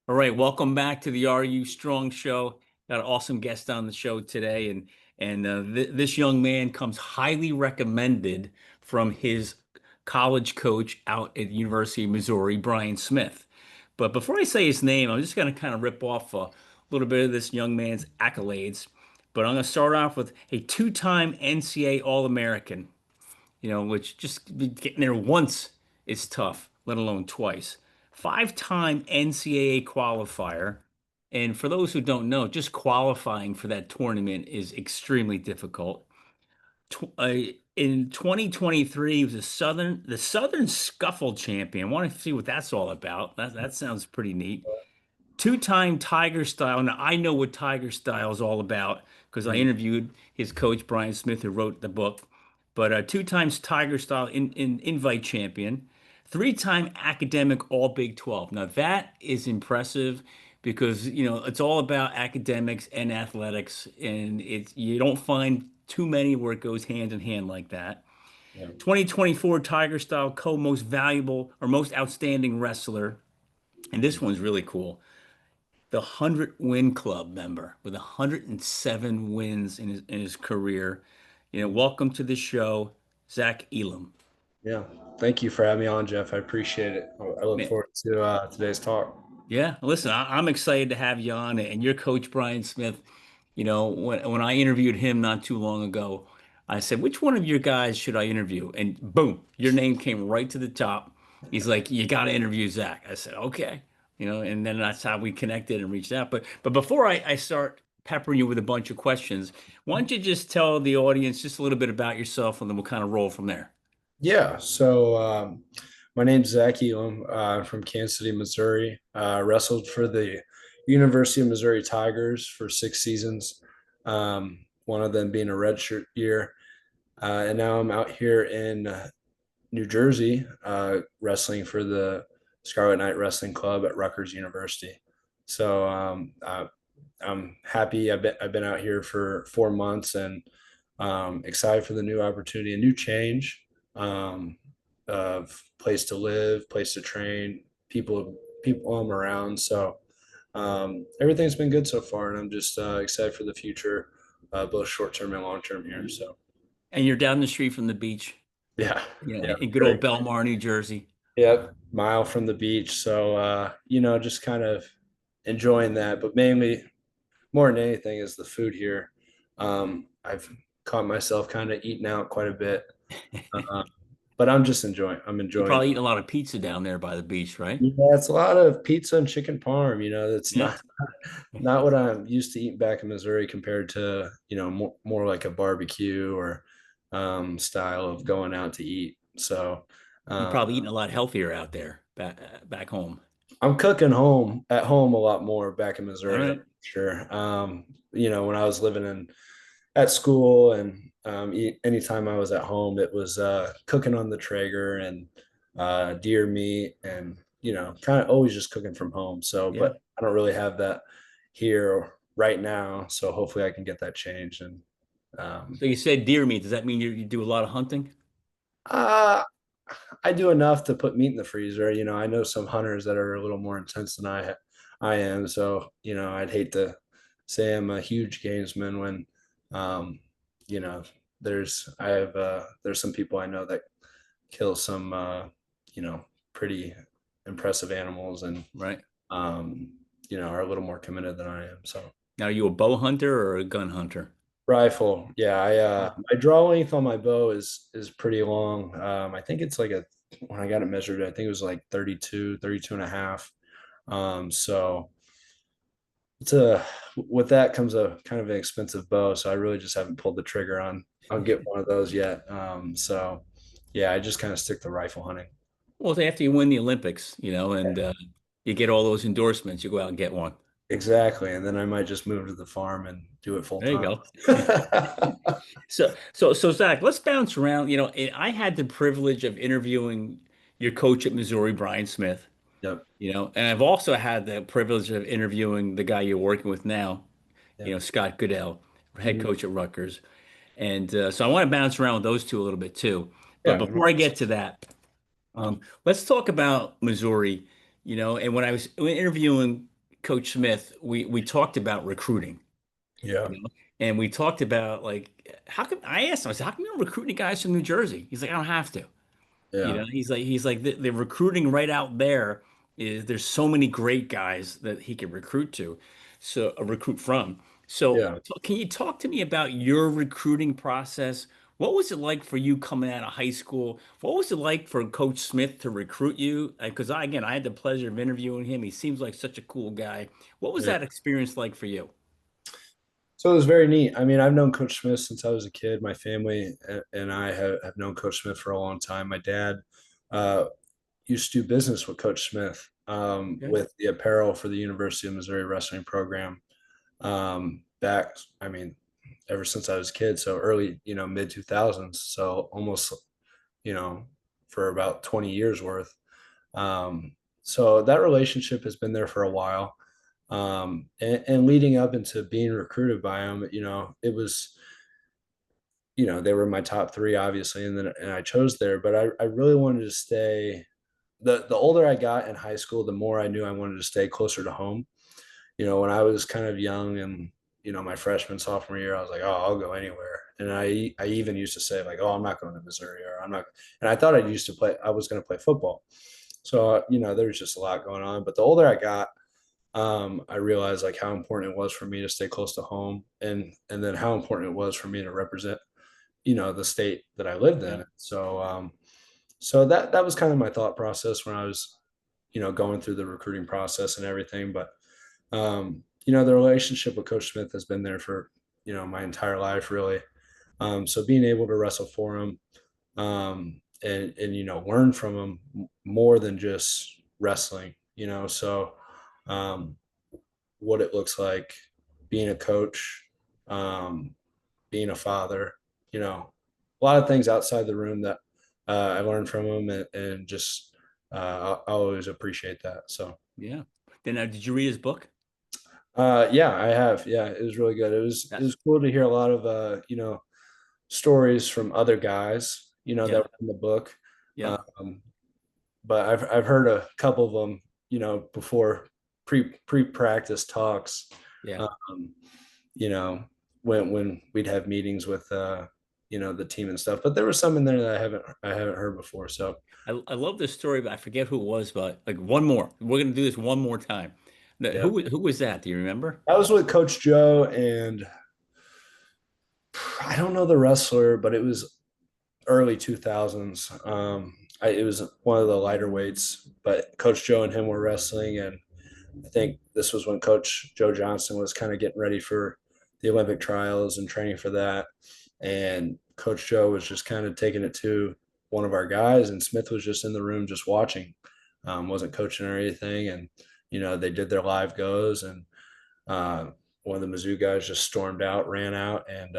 All right, welcome back to the Are You Strong show. Got an awesome guest on the show today, and this young man comes highly recommended from his college coach out at the University of Missouri, Brian Smith. But before I say his name, I'm just going to kind of rip off a little bit of this young man's accolades. But I'm going to start off with a two-time NCAA All-American, which just getting there once is tough, let alone twice. Five-time NCAA qualifier. And for those who don't know, just qualifying for that tournament is extremely difficult. In 2023, he was the Southern Scuffle Champion. I want to see what that's all about. That sounds pretty neat. Two-time Tiger Style. Now I know what Tiger Style is all about because I Mhm. interviewed his coach Brian Smith, who wrote the book. But two times Tiger Style in invite champion, three-time academic All Big 12. Now that is impressive because it's all about academics and athletics, and you don't find too many where it goes hand in hand like that. Yeah. 2024 Tiger Style co-most valuable or most outstanding wrestler, and this one's really cool, the 100 win club member with 107 wins in his career. Welcome to the show, Zach Elam. Yeah. Thank you for having me on, Jeff. I appreciate it. I look Man, forward to today's talk. yeah, listen, I'm excited to have you on, and your coach Brian Smith. When I interviewed him not too long ago, I said, "Which one of your guys should I interview?" And boom, your name came right to the top. He's like, "You got to interview Zach." I said, "Okay." And then that's how we connected and reached out. But before I start peppering you with a bunch of questions, why don't you just tell the audience just a little bit about yourself, and then we'll kind of roll from there. Yeah. My name's Zach Elam. I'm from Kansas City, Missouri. Wrestled for the University of Missouri Tigers for 6 seasons, one of them being a redshirt year. And now I'm out here in New Jersey, wrestling for the Scarlet Knight Wrestling Club at Rutgers University. I'm happy. I've been out here for 4 months and excited for the new opportunity, a new change of place to live, place to train, people I'm around. Everything's been good so far, and I'm just excited for the future, both short term and long term here. So And you're down the street from the beach, yeah, yeah, in good very old Belmar, New Jersey. Yep, mile from the beach. Just kind of enjoying that, but mainly more than anything is the food here. I've caught myself kind of eating out quite a bit, uh, but I'm You're enjoying. probably eating a lot of pizza down there by the beach, right? Yeah, it's a lot of pizza and chicken parm. That's Yeah. not what I'm used to eating back in Missouri compared to more like a barbecue or style of going out to eat. You're Um, probably eating a lot healthier out there back home. I'm cooking home at home a lot more back in All Missouri, that's right. for sure. When I was living in at school and anytime I was at home, it was cooking on the Traeger and deer meat and kind of always just cooking from home. So, Yeah. but I don't really have that here right now. So hopefully I can get that changed. And um, So you said deer meat. Does that mean you do a lot of hunting? uh, I do enough to put meat in the freezer. I know some hunters that are a little more intense than I am. So, I'd hate to say I'm a huge gamesman when, um, you know, there's some people I know that kill some, pretty impressive animals and, Right. um, are a little more committed than I am. So Now, are you a bow hunter or a gun hunter? rifle, yeah, Oh, my draw length on my bow is pretty long. I think it's like when I got it measured, I think it was like 32 and a half. So it's a with that comes a kind of an expensive bow, so I really just haven't pulled the trigger on get one of those yet. Yeah, I just kind of stick to rifle hunting. well, after you win the Olympics, and you get all those endorsements, you go out and get one. Exactly, and then I might just move to the farm and do it full There you time. go. So Zach, let's bounce around. I had the privilege of interviewing your coach at Missouri, Brian Smith. Yep. And I've also had the privilege of interviewing the guy you're working with now, Yep. Scott Goodell, head Mhm. coach at Rutgers. And so I want to bounce around with those two a little bit too. But Yeah. before I get to that, let's talk about Missouri. And when I was interviewing Coach Smith, we talked about recruiting, Yeah. and we talked about like how come I asked him, I said, how come you don't recruit any guys from New Jersey? He's like, I don't have to. Yeah. He's like the recruiting right out there is there's so many great guys that he can recruit to, so recruit from. So Yeah. can you talk to me about your recruiting process? What was it like for you coming out of high school? What was it like for Coach Smith to recruit you? Because again, I had the pleasure of interviewing him. He seems like such a cool guy. What was Yeah. that experience like for you? So it was very neat. I mean, I've known Coach Smith since I was a kid. My family and I have known Coach Smith for a long time. My dad uh, used to do business with Coach Smith Okay. with the apparel for the University of Missouri wrestling program. Back, I mean, ever since I was a kid, so early, mid 2000s. So almost, you know, for about 20 years worth. Um, so that relationship has been there for a while. And leading up into being recruited by him, it was, they were my top three, obviously, and I chose there, but I really wanted to stay. The older I got in high school, the more I knew I wanted to stay closer to home. When I was kind of young and, my freshman, sophomore year, I was like, oh, I'll go anywhere. And I even used to say like, oh, I'm not going to Missouri or I'm not. And I thought I was going to play football. So, there was just a lot going on. But the older I got, I realized like how important it was for me to stay close to home and then how important it was for me to represent, the state that I lived Yeah. in. So that was kind of my thought process when I was, going through the recruiting process and everything. But the relationship with Coach Smith has been there for, my entire life, really. So being able to wrestle for him, and learn from him more than just wrestling, so um, what it looks like being a coach, um, being a father, a lot of things outside the room that I learned from him, and just I always appreciate that. So Yeah. Then did you read his book? yeah, I have. Yeah, it was really good. It Yes. was cool to hear a lot of stories from other guys, that Yeah. were in the book. Yeah. Um, but I've heard a couple of them, before pre practice talks. Yeah. Um, you know, when we'd have meetings with the team and stuff. But there was some in there that I haven't heard before. So I love this story, but I forget who it was. But like one more, we're gonna do this one more time. yeah, Who was that? Do you remember? I was with Coach Joe, and I don't know the wrestler, but it was early 2000s. It was one of the lighter weights, but Coach Joe and him were wrestling, and I think this was when Coach Joe Johnson was kind of getting ready for the Olympic trials and training for that. And Coach Joe was just kind of taking it to one of our guys, and Smith was just in the room just watching, wasn't coaching or anything. And, they did their live goes, and uh, one of the Mizzou guys just stormed out, ran out, and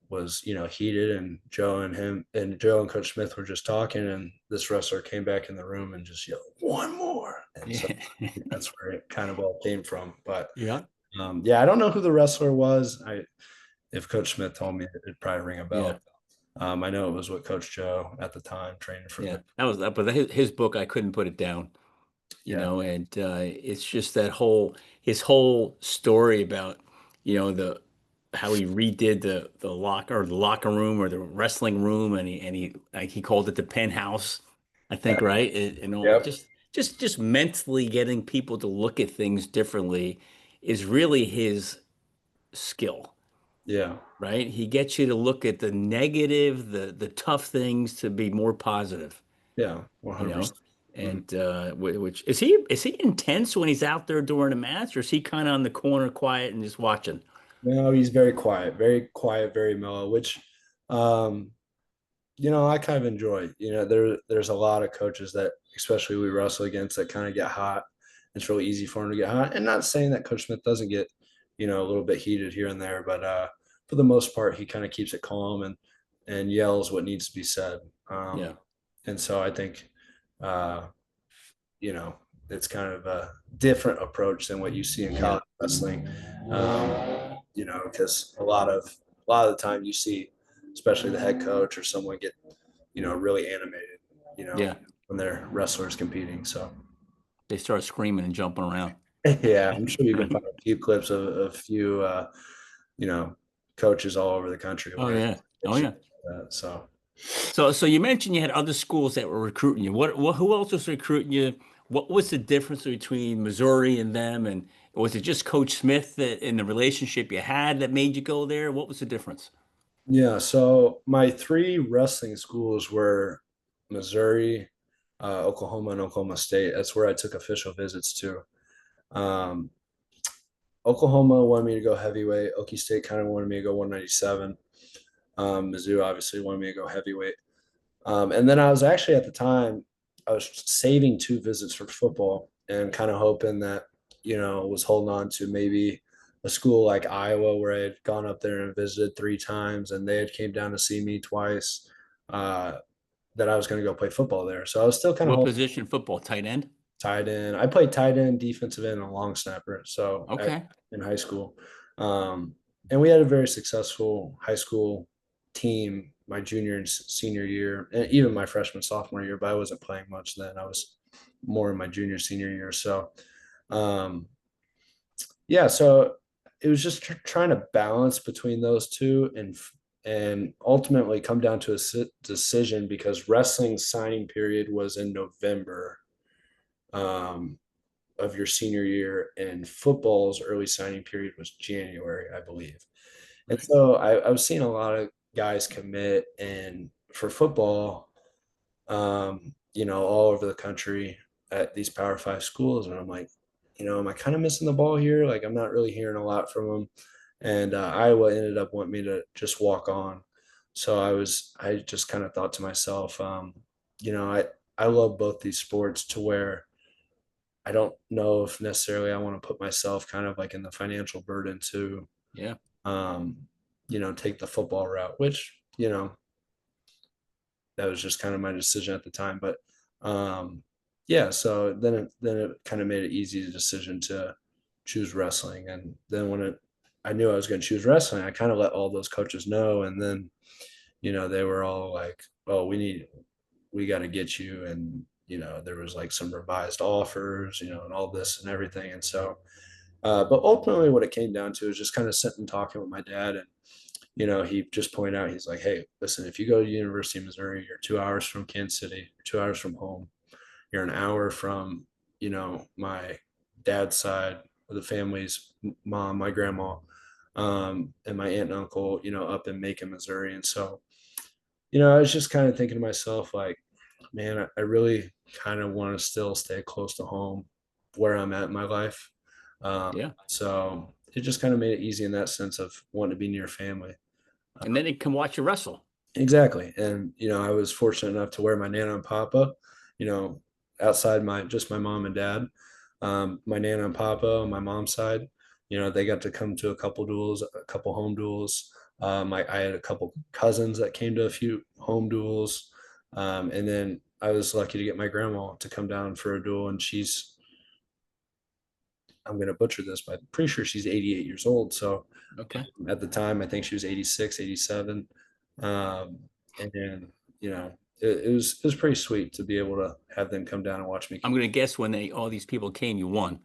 was, heated. And Joe and Coach Smith were just talking, and this wrestler came back in the room and just yelled, one more. And so Yeah. that's where it kind of all came from. But Yeah. yeah, I don't know who the wrestler was. If Coach Smith told me, it'd probably ring a Yeah. bell. I know it was with Coach Joe at the time, training for Yeah. me. That was that, but his book, I couldn't put it down. Yeah, And it's just that whole his whole story about the how he redid the locker room or the wrestling room, and he like he called it the penthouse, I yeah, think, right? And all yep, just mentally getting people to look at things differently is really his skill, yeah, right? He gets you to look at the negative, the tough things to be more positive, yeah, one you hundred know. percent. Mhm. And which is he intense when he's out there during a match, or is he kind of on the corner, quiet and just watching? No, he's very quiet, very mellow, which um, I kind of enjoy. There's a lot of coaches that, especially we wrestle against, that kind of get hot. It's really easy for him to get hot. And not saying that Coach Smith doesn't get, a little bit heated here and there, but for the most part, he kind of keeps it calm and yells what needs to be said. Yeah, And so I think, uh, you know, it's kind of a different approach than what you see in yeah, college wrestling. Because a lot of the time you see, especially the head coach or someone get, really animated, you know, yeah. when they're wrestlers competing. So They start screaming and jumping around. Yeah, I'm sure you can find a few clips of a few, you know, coaches all over the country Oh wearing yeah. Oh shirts yeah. like that. So, So you mentioned you had other schools that were recruiting you. Who else was recruiting you? What was the difference between Missouri and them? And was it just Coach Smith that in the relationship you had that made you go there? What was the difference? yeah, so my three wrestling schools were Missouri, Oklahoma, and Oklahoma State. That's where I took official visits to. Um, Oklahoma wanted me to go heavyweight. Okie State kind of wanted me to go 197. Mizzou obviously wanted me to go heavyweight. And then I was actually at the time, I was saving two visits for football and kind of hoping that, was holding on to maybe a school like Iowa where I had gone up there and visited three times and they had came down to see me twice, uh, that I was going to go play football there. So I was still kind of What holding position football? Tight end? tight end. I played tight end, defensive end, and a long snapper. Okay. In high school, um, and we had a very successful high school team my junior and senior year, and even my freshman sophomore year. But I wasn't playing much then. I was more in my junior senior year. So, um, yeah. So it was just trying to balance between those two and ultimately come down to a decision because wrestling signing period was in November. Um, of your senior year, and football's early signing period was January, I believe. And Right. so I was seeing a lot of guys commit, and for football, all over the country at these Power Five schools, and I'm like, am I kind of missing the ball here? Like, I'm not really hearing a lot from them. And Iowa ended up wanting me to just walk on. So I just kind of thought to myself, I love both these sports to where I don't know if necessarily I want to put myself kind of like in the financial burden to, Yeah. um, take the football route, which, that was just kind of my decision at the time. But yeah, so then it kind of made it easy decision to choose wrestling. And then I knew I was going to choose wrestling, I kind of let all those coaches know. And then, they were all like, oh, we got to get you. And, there was like some revised offers, and all this and everything. And so, but ultimately what it came down to is just kind of sitting and talking with my dad. And, he just pointed out, he's like, hey, listen, if you go to University of Missouri, you're 2 hours from Kansas City, 2 hours from home. You're an hour from, my dad's side of the family's mom, my grandma, and my aunt and uncle, up in Macon, Missouri. And so, I was just kind of thinking to myself, like, man, I really kind of want to still stay close to home where I'm at in my life. Yeah. So it just kind of made it easy in that sense of wanting to be near family. And then they can watch you wrestle. Exactly. And, I was fortunate enough to wear my Nana and Papa, you know, outside my mom and dad. My Nana and Papa on my mom's side, they got to come to a couple duels, a couple home duels. I had a couple cousins that came to a few home duels. And then I was lucky to get my grandma to come down for a duel. And I'm going to butcher this, but I'm pretty sure she's 88 years old. So Okay. at the time, I think she was 86, 87. Um, and then, it was pretty sweet to be able to have them come down and watch me I'm compete. gonna guess when all these people came, you won.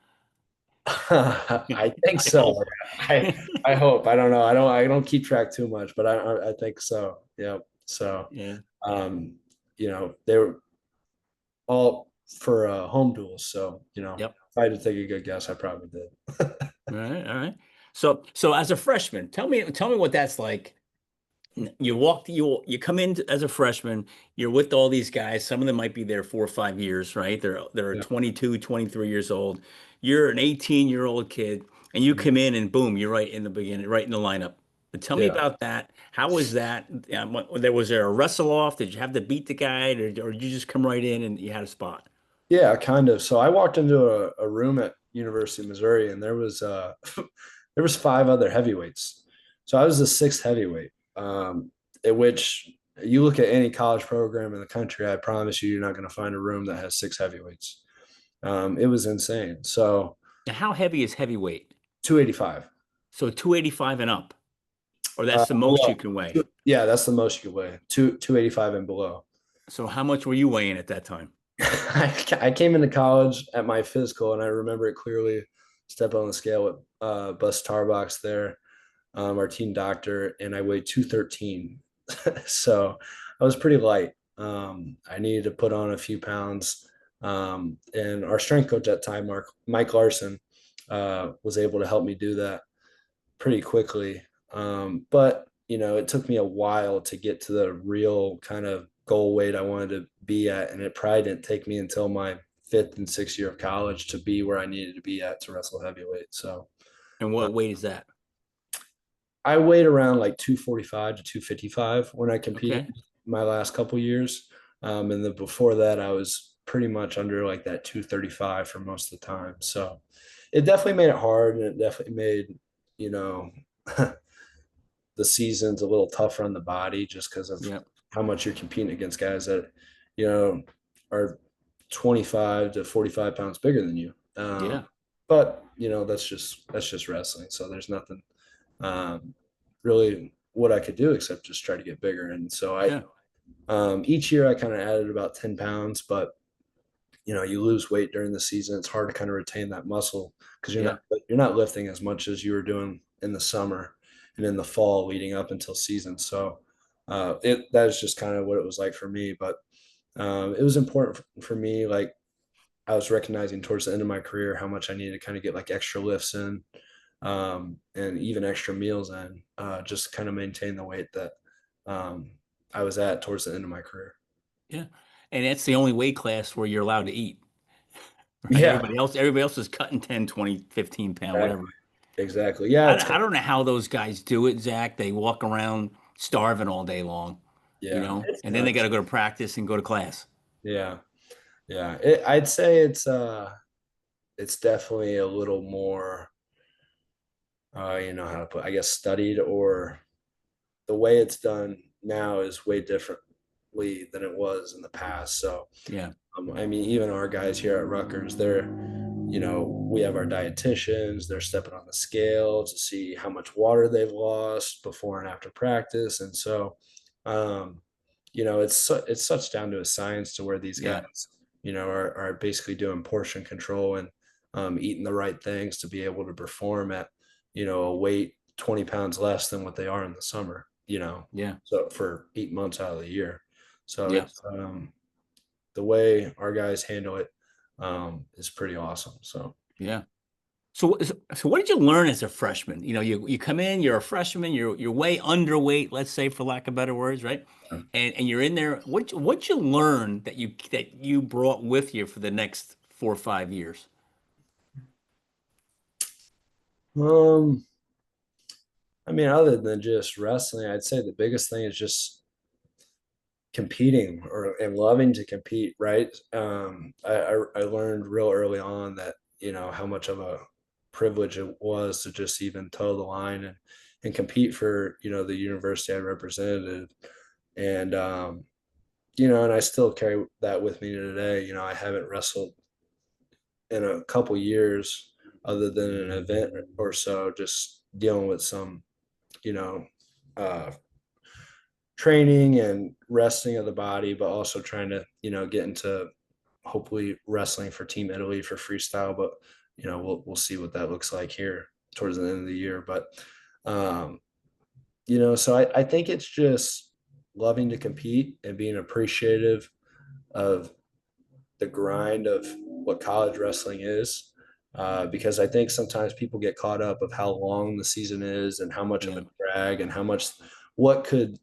I think I so. hope. I hope. I don't know. I don't keep track too much, but I think so. Yeah. So, Yeah. um, they were all for home duels. So, Yep. if I had to take a good guess, I probably did. All right. All right. So as a freshman, tell me what that's like. You come in as a freshman, you're with all these guys. Some of them might be there 4 or 5 years, right? They're Yeah. 22, 23 years old. You're an 18-year-old kid, and you come in and boom, you're right in the beginning, right in the lineup. But tell me Yeah. about that. How was that? Was there a wrestle off? Did you have to beat the guy, or did you just come right in and you had a spot? Yeah, kind of. So I walked into a room at University of Missouri, and there was there was five other heavyweights. So I was the sixth heavyweight. At which you look at any college program in the country, I promise you're not going to find a room that has six heavyweights. It was insane. So Now, how heavy is heavyweight? 285. So 285 and up, or that's the most you Below. can weigh. Yeah, that's the most you can weigh. 285 and below. So how much were you weighing at that time? I came into college at my physical, and I remember it clearly. stepped on the scale with Bus Tarbox there, our team doctor, and I weighed 213. So I was pretty light. I needed to put on a few pounds. And our strength coach at the time, Mike Larson, was able to help me do that pretty quickly. But it took me a while to get to the real kind of goal weight I wanted to be at, and it probably didn't take me until my fifth and sixth year of college to be where I needed to be at to wrestle heavyweight. So And uh, what weight is that? I weighed around like 245 to 255 when I competed Okay. my last couple years. And then before that, I was pretty much under like that 235 for most of the time. So it definitely made it hard, and it definitely made, you know, the season's a little tougher on the body just because of Yeah. how much you're competing against guys that, you know, are 25 to 45 pounds bigger than you. Yeah. But that's just wrestling. So there's nothing um, really what I could do except just try to get bigger. And so Yeah. each year I kind of added about 10 pounds, but you lose weight during the season. It's hard to kind of retain that muscle because Yeah. you're not lifting as much as you were doing in the summer and in the fall leading up until season. So that is just kind of what it was like for me. But it was important for me. Like I was recognizing towards the end of my career how much I needed to kind of get like extra lifts in, and even extra meals in, just to kind of maintain the weight that um, I was at towards the end of my career. Yeah. And that's the only weight class where you're allowed to eat, right? Yeah, Everybody else is cutting 10, 20, 15 pound, whatever. exactly. Exactly. Yeah, it's I don't know how those guys do it, Zach. They walk around starving all day long, yeah, it's and then they got nuts. to go to practice and go to class. Yeah, yeah. I'd say it's definitely a little more how to put, I guess, studied, or the way it's done now is way differently than it was in the past. So Yeah. I mean, even our guys here at Rutgers, we have our dietitians, they're stepping on the scale to see how much water they've lost before and after practice. And so, um, it's such down to a science to where these Yeah. guys, are basically doing portion control and eating the right things to be able to perform at, a weight 20 pounds less than what they are in the summer, Yeah. so for 8 months out of the year. So Yeah. it's, the way our guys handle it is pretty awesome. So Yeah. So what did you learn as a freshman? You come in, you're a freshman, you're way underweight, let's say, for lack of better words, right? And you're in there. What you learn that you brought with you for the next 4 or 5 years? um, I mean, other than just wrestling, I'd say the biggest thing is just competing and loving to compete. Right. I learned real early on that how much of a privilege it was to just even toe the line and compete for the university I represented. And and I still carry that with me today. I haven't wrestled in a couple years other than an event or so, just dealing with some, you know, uh, training and resting of the body, but also trying to, get into hopefully wrestling for Team Italy for freestyle. But, we'll see what that looks like here towards the end of the year. But, um, so I think it's just loving to compete and being appreciative of the grind of what college wrestling is. Because I think sometimes people get caught up of how long the season is and how much of Yeah. a drag and how much what could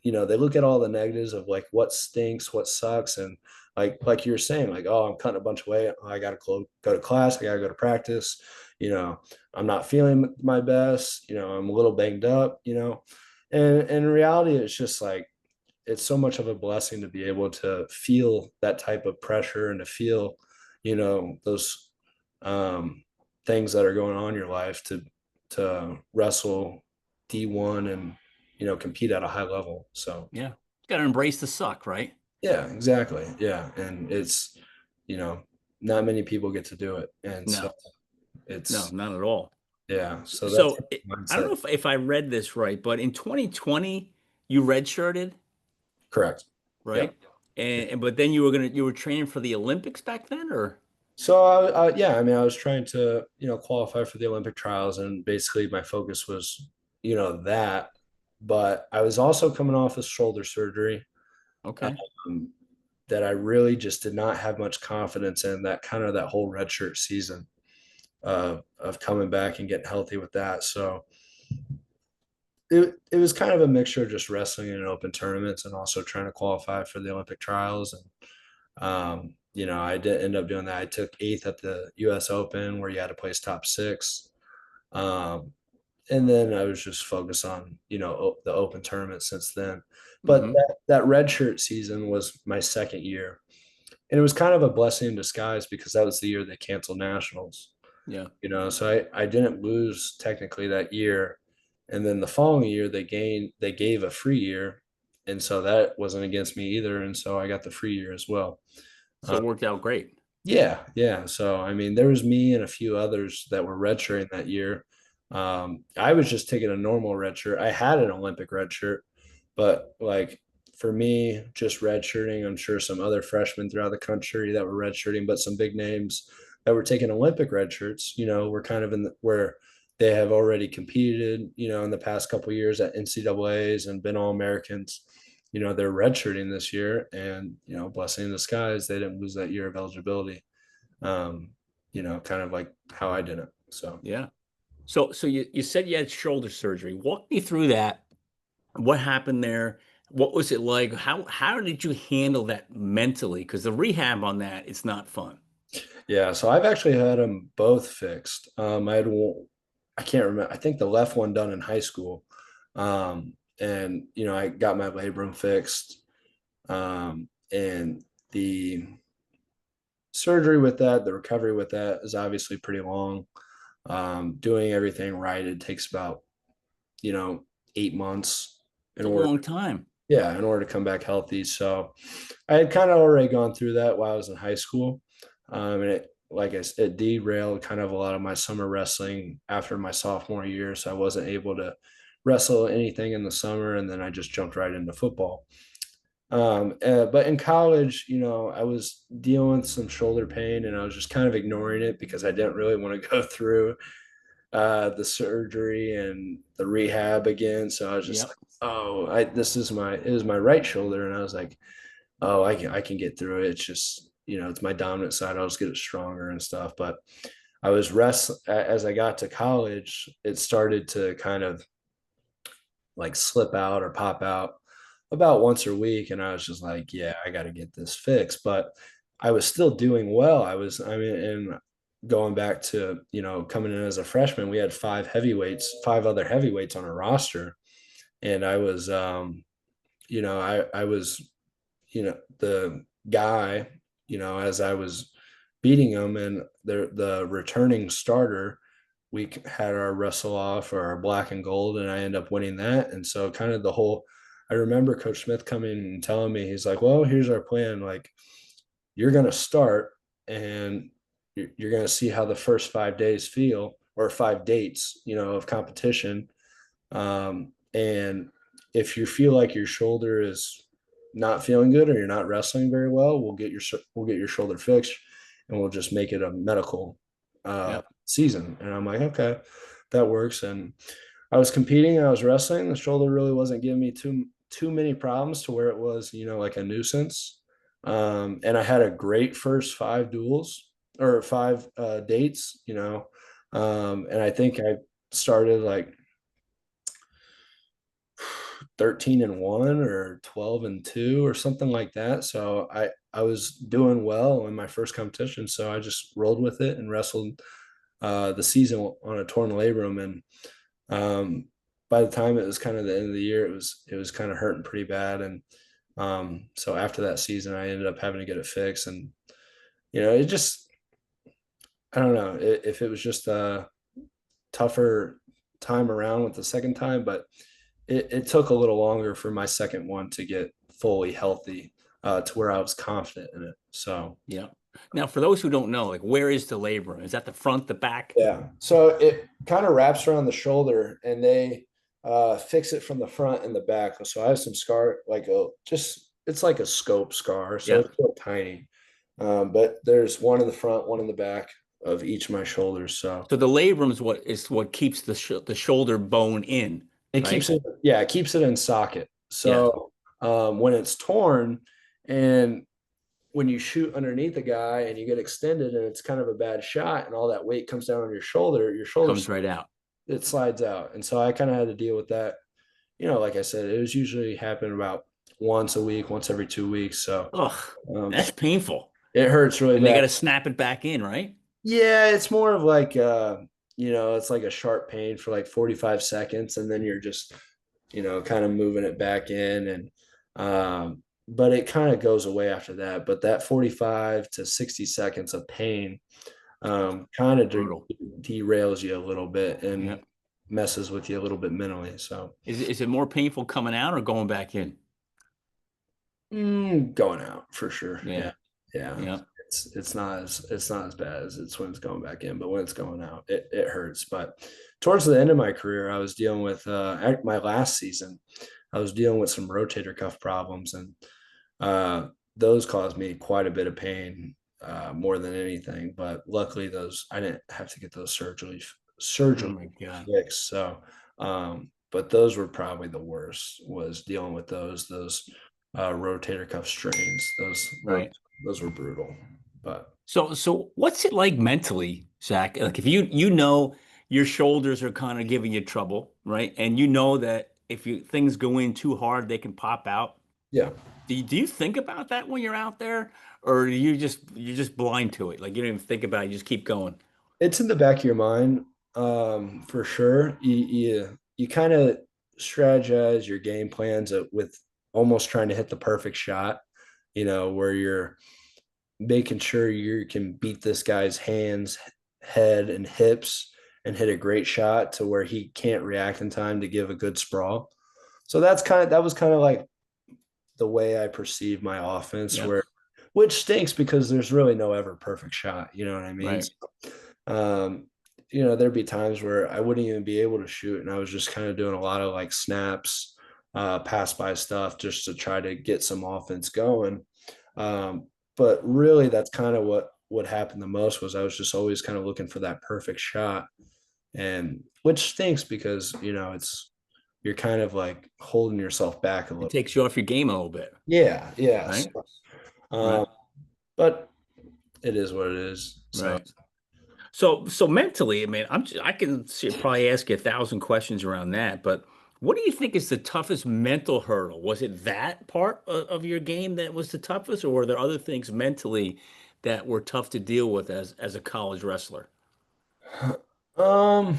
they look at all the negatives of like what stinks, what sucks, and like you're saying, like, oh, I'm cutting a bunch of weight, I gotta go to class, I gotta go to practice, you know, I'm not feeling my best, I'm a little banged up, and in reality, it's just like it's so much of a blessing to be able to feel that type of pressure and to feel, those um, things that are going on in your life to wrestle D1 and compete at a high level. So Yeah. You got to embrace the suck, right? yeah, exactly. Yeah, and it's you know not many people get to do it, and so No, no, it's not at all. yeah. So that's So I don't mindset. know if I read this right, but in 2020 you redshirted, Correct. Yep. right? But then you were training for the Olympics back then, or So yeah, I mean, I was trying to, qualify for the Olympic trials, and basically my focus was, that. But I was also coming off of shoulder surgery, Okay. um, that I really just did not have much confidence in, that kind of that whole redshirt season of coming back and getting healthy with that. So it was kind of a mixture of just wrestling in open tournaments and also trying to qualify for the Olympic trials. And I did end up doing that. I took eighth at the U.S. Open, where you had to place top six. Um, and then I was just focused on, the open tournament since then. But Hmm. that red shirt season was my second year. And it was kind of a blessing in disguise, because that was the year they canceled nationals, Yeah. so I didn't lose technically that year. And then the following year they gave a free year. And so that wasn't against me either. And so I got the free year as well. So it worked out great. Yeah, yeah. So I mean, there was me and a few others that were redshirting that year. I was just taking a normal red shirt. I had an Olympic red shirt, but like for me, just redshirting, I'm sure some other freshmen throughout the country that were redshirting, but some big names that were taking Olympic red shirts, were kind of where they have already competed, in the past couple of years at NCAA's and been All-Americans. They're redshirting this year, and blessing in disguise, they didn't lose that year of eligibility. um kind of like how I did it. So Yeah. So you said you had shoulder surgery. Walk me through that. What happened there? What was it like? How did you handle that mentally? Because the rehab on that, it's not fun. yeah, so I've actually had them both fixed. I can't remember, I think the left one done in high school. And I got my labrum fixed. And the surgery with that, the recovery with that, is obviously pretty long. Doing everything right, it takes about, 8 months in It's a order. long time. Yeah, in order to come back healthy. So I had kind of already gone through that while I was in high school. And like I said, it derailed kind of a lot of my summer wrestling after my sophomore year. So I wasn't able to wrestle anything in the summer. And then I just jumped right into football. But in college, I was dealing with some shoulder pain, and I was just kind of ignoring it because I didn't really want to go through the surgery and the rehab again. So I was just Yep. like, oh, it was my right shoulder. And I was like, oh, I can get through it. It's just, it's my dominant side. I'll just get it stronger and stuff. But I was as I got to college, it started to kind of like slip out or pop out about once a week. And I was just like, yeah, I got to get this fixed. But I was still doing well. I mean, and going back to, coming in as a freshman, we had five other heavyweights on our roster. And I was, I was, the guy, as I was beating them, and the returning starter, we had our wrestle off or our black and gold, and I end up winning that. And so kind of I remember Coach Smith coming and telling me, he's like, well, here's our plan. Like, you're going to start, and you're going to see how the first 5 days feel, or 5 dates, of competition. And if you feel like your shoulder is not feeling good, or you're not wrestling very well, we'll get your shoulder fixed, and we'll just make it a medical Yep. season. And I'm like, okay, that works. And I was competing, I was wrestling. The shoulder really wasn't giving me too many problems to where it was, like a nuisance. And I had a great first five duels, or five dates, and I think I started like 13-1 or 12-2 or something like that. So I was doing well in my first competition. So I just rolled with it and wrestled the season on a torn labrum. And by the time it was kind of the end of the year, it was kind of hurting pretty bad. And so after that season, I ended up having to get it fixed. And it just, I don't know if it was just a tougher time around with the second time, but it took a little longer for my second one to get fully healthy, to where I was confident in it. So Yeah. Now, for those who don't know, like, where is the labrum? Is that the front, the back? yeah, so it kind of wraps around the shoulder, and they fix it from the front and the back. So I have some scar, like it's like a scope scar, so Yeah. it's still tiny. But there's one in the front, one in the back of each of my shoulders. So So the labrum is what keeps the shoulder bone in, it keeps right? it, yeah, it keeps it in socket. Yeah, So when it's torn and when you shoot underneath the guy and you get extended and it's kind of a bad shot and all that weight comes down on your shoulder, comes right out. it slides out. And so I kind of had to deal with that. Like I said, it was usually happening about once a week, once every 2 weeks. So Ugh, um, that's painful. it hurts really And they got bad. to snap it back in, right? Yeah, it's more of like it's like a sharp pain for like 45 seconds, and then you're just, kind of moving it back in but it kind of goes away after that. But that 45 to 60 seconds of pain kind of Brutal. derails you a little bit Yeah. and messes with you a little bit mentally. So Is it more painful coming out or going back in? going out for sure. Yeah. Yeah. Yeah. Yeah. It's not as bad as it's when it's going back in, but when it's going out, it hurts. But towards the end of my career, I was dealing with my last season, I was dealing with some rotator cuff problems, and uh, those caused me quite a bit of pain, more than anything. But luckily, those I didn't have to get those Oh surgery my God. fixed. So, but those were probably the worst. Was dealing with those rotator cuff strains. Those Right. those were brutal. But So what's it like mentally, Zach? Like if you know your shoulders are kind of giving you trouble, right? And you know that if things go in too hard, they can pop out. yeah, Do you think about that when you're out there, or you're just blind to it? Like you don't even think about it, you just keep going. it's in the back of your mind, for sure. You kind of strategize your game plans with almost trying to hit the perfect shot. Where you're making sure you can beat this guy's hands, head, and hips and hit a great shot to where he can't react in time to give a good sprawl. So that was kind of like the way I perceive my offense, Yeah. which stinks because there's really no ever perfect shot. You know what I mean? Right. So, um, there'd be times where I wouldn't even be able to shoot, and I was just kind of doing a lot of like snaps, pass by stuff just to try to get some offense going. But really, that's kind of what happened the most was I was just always kind of looking for that perfect shot, and which stinks because you're kind of like holding yourself back a It little. takes you off your game a little bit, Yeah, yeah. right? Um, Right. but it is what it is. So Right. So mentally, I mean, I can probably ask you 1,000 questions around that, but what do you think is the toughest mental hurdle? Was it that part of your game that was the toughest, or were there other things mentally that were tough to deal with as a college wrestler? Um,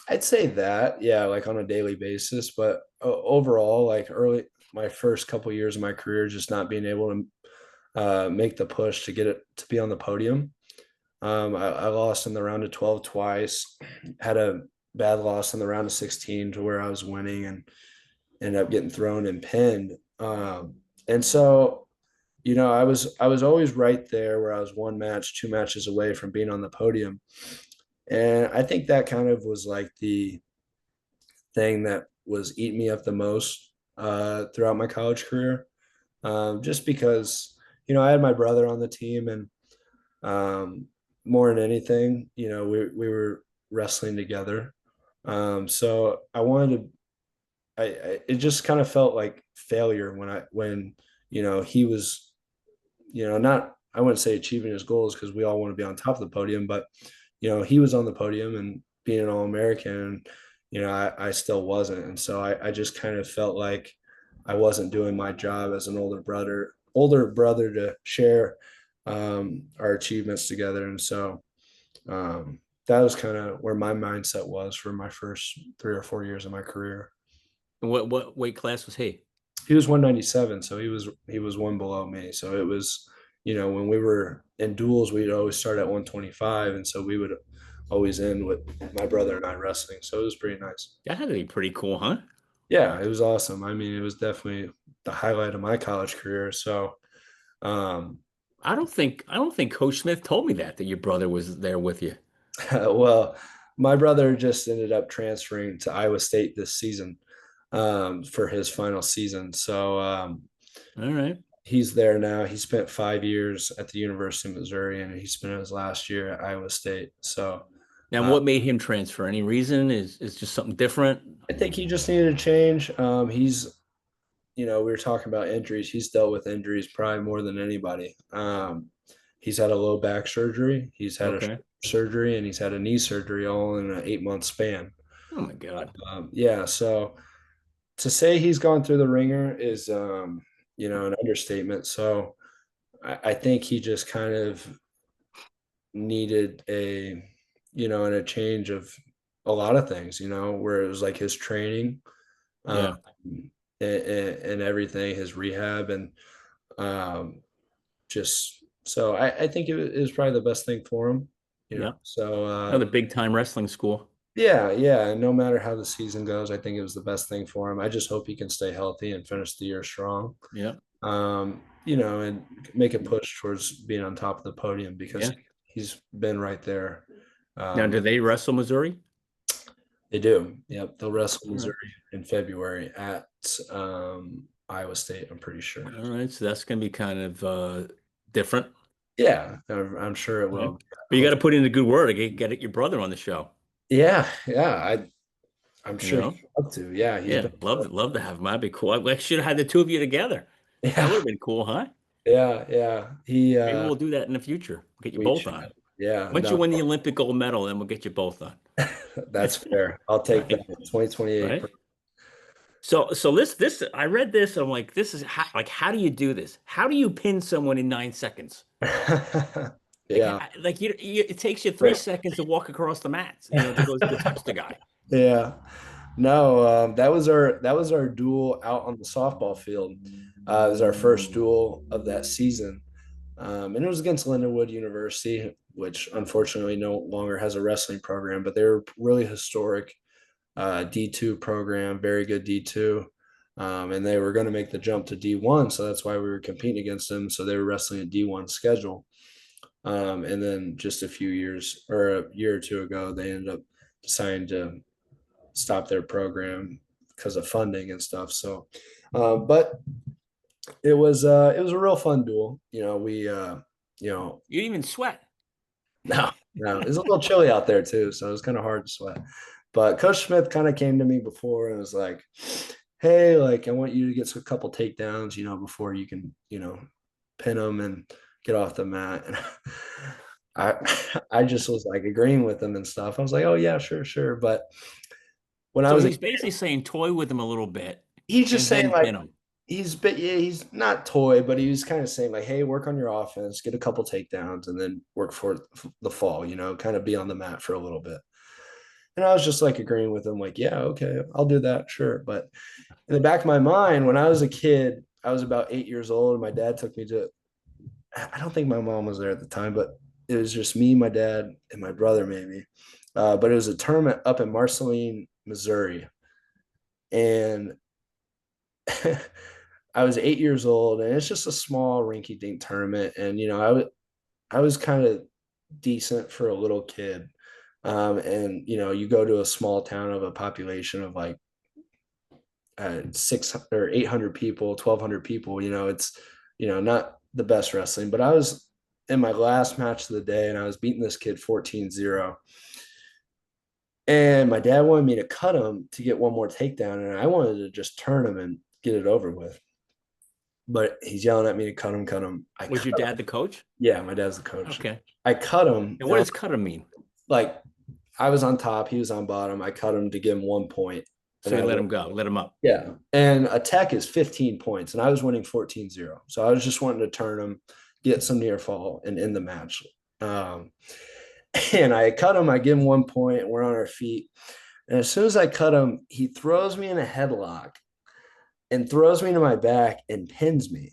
I'd say that, yeah, like on a daily basis, but overall, like early my first couple years of my career, just not being able to make the push to get it to be on the podium. I lost in the round of 12 twice, had a bad loss in the round of 16 to where I was winning and ended up getting thrown and pinned. And so, I was always right there where I was one match, two matches away from being on the podium. And I think that kind of was like the thing that was eating me up the most throughout my college career. Just because, I had my brother on the team, and um, more than anything, we were wrestling together. So I wanted to, it just kind of felt like failure when he was, not, I wouldn't say achieving his goals because we all want to be on top of the podium, but he was on the podium and being an All-American, I still wasn't. And so I just kind of felt like I wasn't doing my job as an older brother to share our achievements together. And so that was kind of where my mindset was for my first 3 or 4 years of my career. And what weight class was he? He was 197, so he was one below me. So it was, when we were in duels, we'd always start at 125, and so we would always end with my brother and I wrestling. So it was pretty nice. That had to be pretty cool, huh? Yeah, it was awesome. I mean, it was definitely the highlight of my college career. So um, I don't think Coach Smith told me that your brother was there with you. well, my brother just ended up transferring to Iowa State this season for his final season. So All right. He's there now. He spent 5 years at the University of Missouri, and he spent his last year at Iowa State. So Now, uh, what made him transfer? Any reason? Is just something different? I think he just needed a change. We were talking about injuries. He's dealt with injuries probably more than anybody. He's had a low back surgery. He's had a Okay. surgery, and he's had a knee surgery all in an 8 month span. Oh my God. Yeah. So to say he's gone through the ringer is, an understatement. So I think he just kind of needed and a change of a lot of things, where it was like his training, um, Yeah. and everything, his rehab, and just so I think it was probably the best thing for him, Yeah. So Another big time wrestling school. yeah, yeah. And no matter how the season goes, I think it was the best thing for him. I just hope he can stay healthy and finish the year strong. Yeah. And make a push towards being on top of the podium because Yeah. he's been right there. Now, Um, do they wrestle Missouri? they do. Yep. They'll wrestle All right. Missouri in February at Iowa State, I'm pretty sure. All right. So that's going to be kind of different. Yeah, I'm sure it Yeah. will. But you got to put in a good word to get your brother on the show. Yeah, yeah. I'm You sure know? he'd love to. Yeah, he's Yeah. been. Love to have him. That'd be cool. I should have had the two of you together. That would Yeah, have been cool, huh? yeah, yeah. He Maybe we'll do that in the future. Get you we both should. on. Yeah, Once you no, win the Olympic gold medal, then we'll get you both on. that's fair. I'll take that. Right. 2028. Right. So this I read this. I'm like, this is how do you do this? How do you pin someone in 9 seconds? Yeah. It takes you 3 seconds to walk across the mats, to touch the guy. Yeah. No, that was our duel out on the softball field. It was our first duel of that season. And it was against Lindenwood University, which unfortunately no longer has a wrestling program, but they were really historic D2 program, very good D2. And they were going to make the jump to D1. So that's why we were competing against them. So they were wrestling a D1 schedule. And then just a few years or a year or two ago, they ended up deciding to stop their program because of funding and stuff. So, but it was a real fun duel. You didn't even sweat. No, no, it was a little chilly out there too, so it was kind of hard to sweat. But Coach Smith kind of came to me before and was like, "Hey, like I want you to get a couple takedowns, before you can, pin them and get off the mat." And I, I just was like agreeing with him and stuff. I was like, "Oh yeah, sure, sure." But when I So was a he's basically saying toy with him a little bit he's just and saying then like pin him. he's not toy, but he was kind of saying like, hey, work on your offense, get a couple takedowns, and then work for the fall, kind of be on the mat for a little bit. And I was just like agreeing with him, like, yeah, okay, I'll do that, sure. But in the back of my mind, when I was a kid, I was about 8 years old, and my dad took me to, I don't think my mom was there at the time, but it was just me, my dad, and my brother, maybe. But it was a tournament up in Marceline, Missouri. And I was 8 years old, and it's just a small rinky dink tournament. And, I was kind of decent for a little kid. And, you go to a small town of a population of like 600 or 800 people, 1,200 people, it's, not the best wrestling, but I was in my last match of the day and I was beating this kid 14-0. And my dad wanted me to cut him to get one more takedown. And I wanted to just turn him and get it over with. But he's yelling at me to cut him, cut him. Was your dad the coach? Yeah, my dad's the coach. Okay. I cut him. And what does cut him mean? Like I was on top, he was on bottom. I cut him to give him 1 point. So you let him go, let him up. Yeah. And a tech is 15 points, and I was winning 14-0. So I was just wanting to turn him, get some near fall, and end the match. And I cut him, I give him 1 point, and we're on our feet. And as soon as I cut him, he throws me in a headlock and throws me to my back and pins me.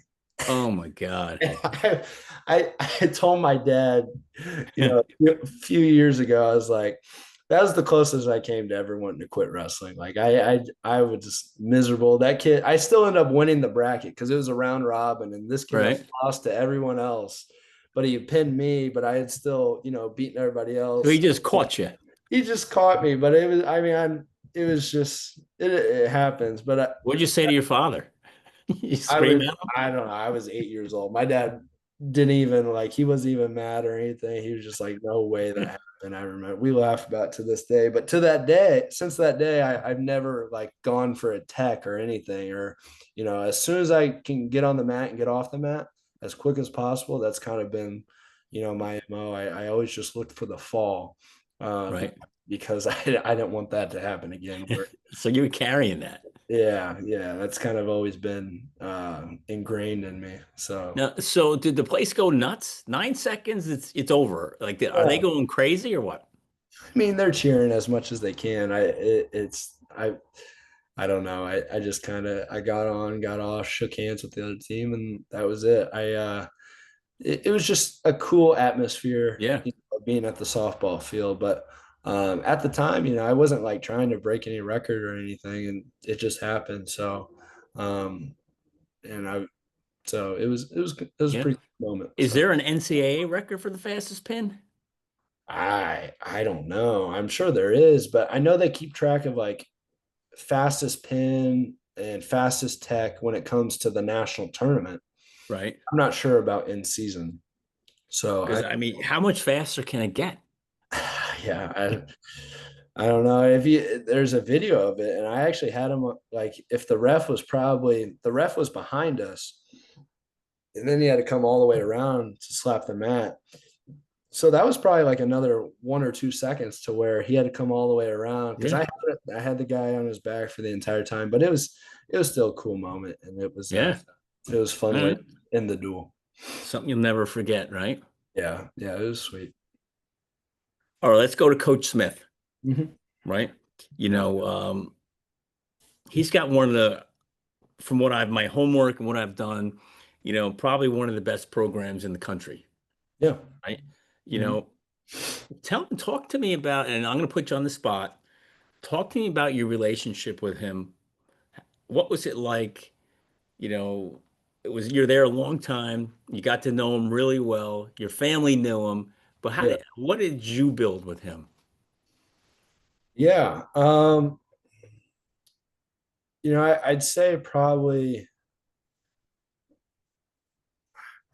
Oh my God. I told my dad, a few years ago, I was like, that was the closest I came to ever wanting to quit wrestling. Like I was just miserable. That kid, I still ended up winning the bracket because it was a round robin, and this kid Right. lost to everyone else, but he pinned me, but I had still, beaten everybody else. So he just caught you. He just caught me, but it was, it was just, it happens. But What'd you say to your father? You I scream was, at I don't know. I was 8 years old. My dad didn't even like, he wasn't even mad or anything. He was just like, no way that him? happened. I remember we laugh about it to this day, but to that day, since that day, I've never like gone for a tech or anything, or, as soon as I can get on the mat and get off the mat as quick as possible, that's kind of been, my MO. I always just looked for the fall, Right. because I didn't want that to happen again. Where So you were carrying that. yeah, that's kind of always been ingrained in me. So Now, so did the place go nuts? 9 seconds, it's over. Like, are they yeah, going crazy or what? I mean they're cheering as much as they can. I don't know. I just kind of I got on, got off, shook hands with the other team, and that was it. It was just a cool atmosphere, Yeah, being at the softball field. But at the time, I wasn't like trying to break any record or anything, and it just happened. So, um, and I so it was a yeah. pretty cool moment. Is So there an NCAA record for the fastest pin? I don't know. I'm sure there is, but I know they keep track of like fastest pin and fastest tech when it comes to the national tournament. Right. I'm not sure about in season. So Because I mean, how much faster can it get? yeah, I don't know if there's a video of it, and I actually had him like if the ref was behind us, and then he had to come all the way around to slap the mat. So that was probably like another 1 or 2 seconds to where he had to come all the way around because Yeah, I had the guy on his back for the entire time, but it was still a cool moment, and yeah. it was fun All right right. in the duel. Something you'll never forget, right? Yeah, it was sweet. All right, let's go to Coach Smith, Mhm. right? You know, he's got one of the, from what I've, my homework and what I've done, probably one of the best programs in the country, Yeah. right? You Mhm. know, talk to me about, and I'm going to put you on the spot. Talk to me about your relationship with him. What was it like? You know, you're there a long time. You got to know him really well. Your family knew him, but Yeah. what did you build with him? Yeah. I'd say probably,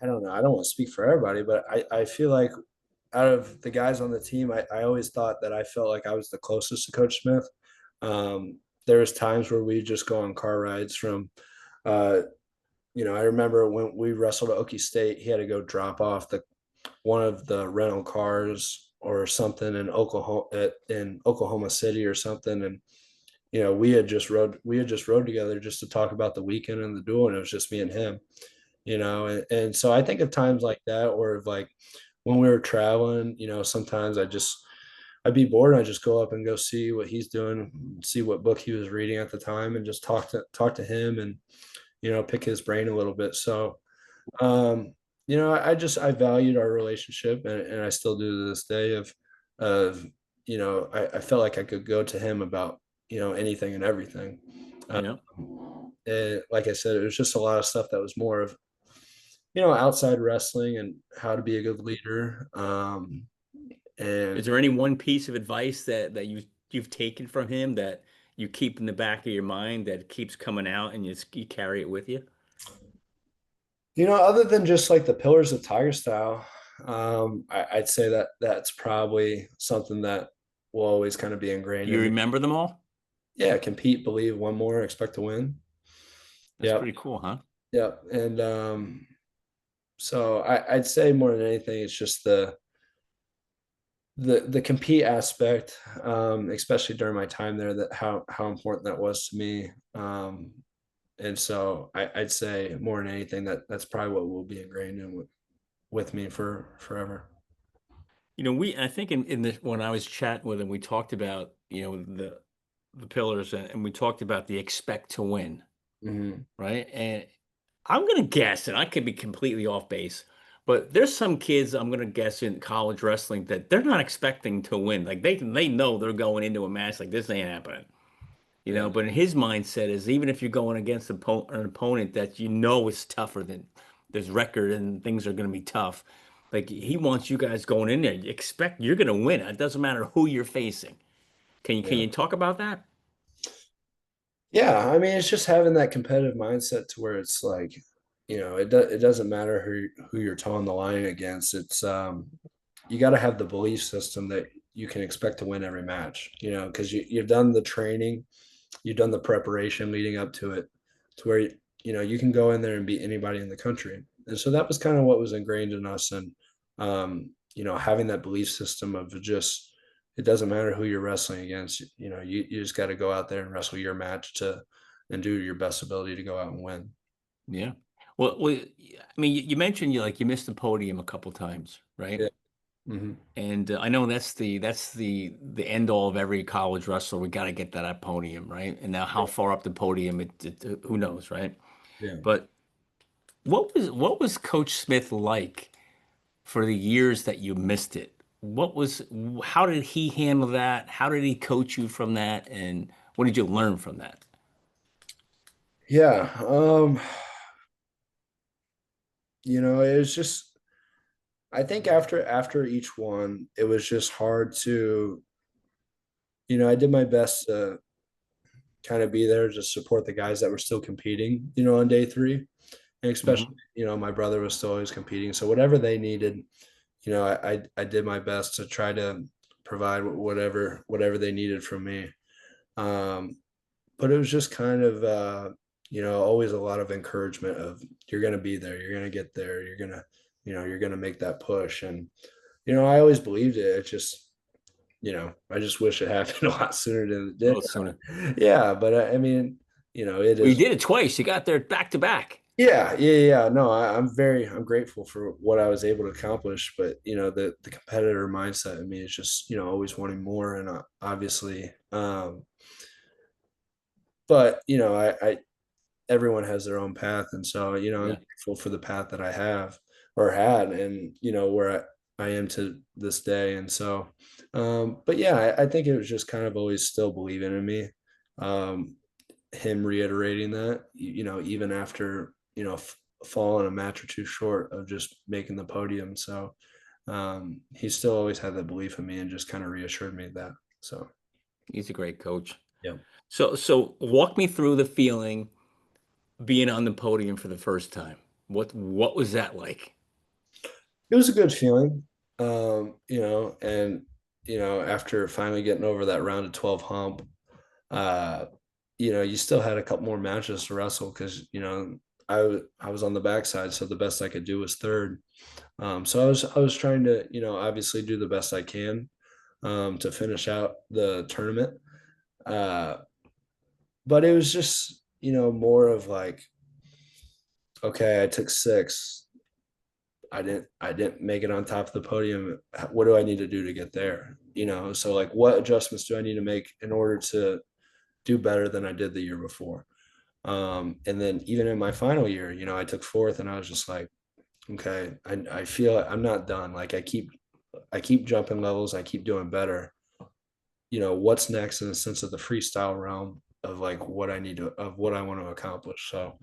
I don't know. I don't want to speak for everybody, but I feel like out of the guys on the team, I always thought that I felt like I was the closest to Coach Smith. There was times where we just go on car rides from, uh, I remember when we wrestled at Okie State, he had to go drop off the one of the rental cars or something in Oklahoma City or something, and we had just rode together just to talk about the weekend and the duel, and it was just me and him, and so I think of times like that, or of like when we were traveling, sometimes I'd be bored and I just go up and go see what he's doing, see what book he was reading at the time, and just talk to him, and pick his brain a little bit. So I valued our relationship, and I still do to this day of I felt like I could go to him about anything and everything. You know, And like I said, it was just a lot of stuff that was more of outside wrestling and how to be a good leader. is And there any one piece of advice that you've taken from him that you keep in the back of your mind that keeps coming out and you carry it with you? other than just like the pillars of Tiger Style, I'd say that that's probably something that will always kind of be ingrained You in me. remember them all? Yeah, compete, believe, one more, expect to win. That's Yep, pretty cool, huh? yep. And so I'd say more than anything, it's just the compete aspect, especially during my time there, that how important that was to me. And so I'd say more than anything that's probably what will be ingrained with me for forever. I think in the when I was chatting with him, we talked about, the pillars and we talked about the expect to win, Hmm. right? And I'm gonna guess, and I could be completely off base, but there's some kids I'm gonna guess in college wrestling that they're not expecting to win. Like they know they're going into a match like this ain't happening. Yeah, But in his mindset is even if you're going against an opponent that is tougher than there's record and things are going to be tough, like he wants you guys going in there. You expect you're going to win. It doesn't matter who you're facing. Can yeah. you talk about that? Yeah, I mean, it's just having that competitive mindset to where it's like, it doesn't matter who you're towing the line against. It's you got to have the belief system that you can expect to win every match, because you've done the training, you've done the preparation leading up to it, to where you can go in there and beat anybody in the country. And so that was kind of what was ingrained in us, and having that belief system of just it doesn't matter who you're wrestling against. You just got to go out there and wrestle your match to and do your best ability to go out and win. Yeah. Well, I mean, you mentioned you missed the podium a couple times, right? Yeah. Hmm. And I know that's the end all of every college wrestler. We got to get that podium, right? And now, how far up the podium, who knows, right? Yeah. But what was Coach Smith like for the years that you missed it? How did he handle that? How did he coach you from that? And what did you learn from that? Yeah. It was just I think after each one, it was just hard to, I did my best to kind of be there to support the guys that were still competing, on day three. And especially, Hmm. my brother was still always competing. So whatever they needed, I did my best to try to provide whatever they needed from me. Um, but it was just kind of always a lot of encouragement of you're gonna be there, you're gonna get there, you're gonna make that push. And I always believed it. It just I just wish it happened a lot sooner than it A did. little sooner. Yeah, but I mean, it Well, you is. did it twice. You got there back to back. Yeah, yeah. No, I'm grateful for what I was able to accomplish, but the competitor mindset in me is just always wanting more, and obviously, but I everyone has their own path, and so I'm Yeah. grateful for the path that I have or had, and where I am to this day. And so, but yeah, I think it was just kind of always still believing in me. Um, him reiterating that, even after falling a match or two short of just making the podium. So he still always had that belief in me and just kind of reassured me that. So He's a great coach. yeah, So walk me through the feeling being on the podium for the first time. What was that like? it was a good feeling. And after finally getting over that round of 12 hump, uh, you still had a couple more matches to wrestle because I was on the backside, so the best I could do was third. So I was trying to obviously do the best I can to finish out the tournament. Uh, but it was just more of like, okay, I took six. I didn't make it on top of the podium. What do I need to do to get there? So like, what adjustments do I need to make in order to do better than I did the year before? And then even in my final year, I took fourth, and I was just like, okay, I feel like I'm not done. Like I keep jumping levels, I keep doing better. What's next in the sense of the freestyle realm of like what I want to accomplish. So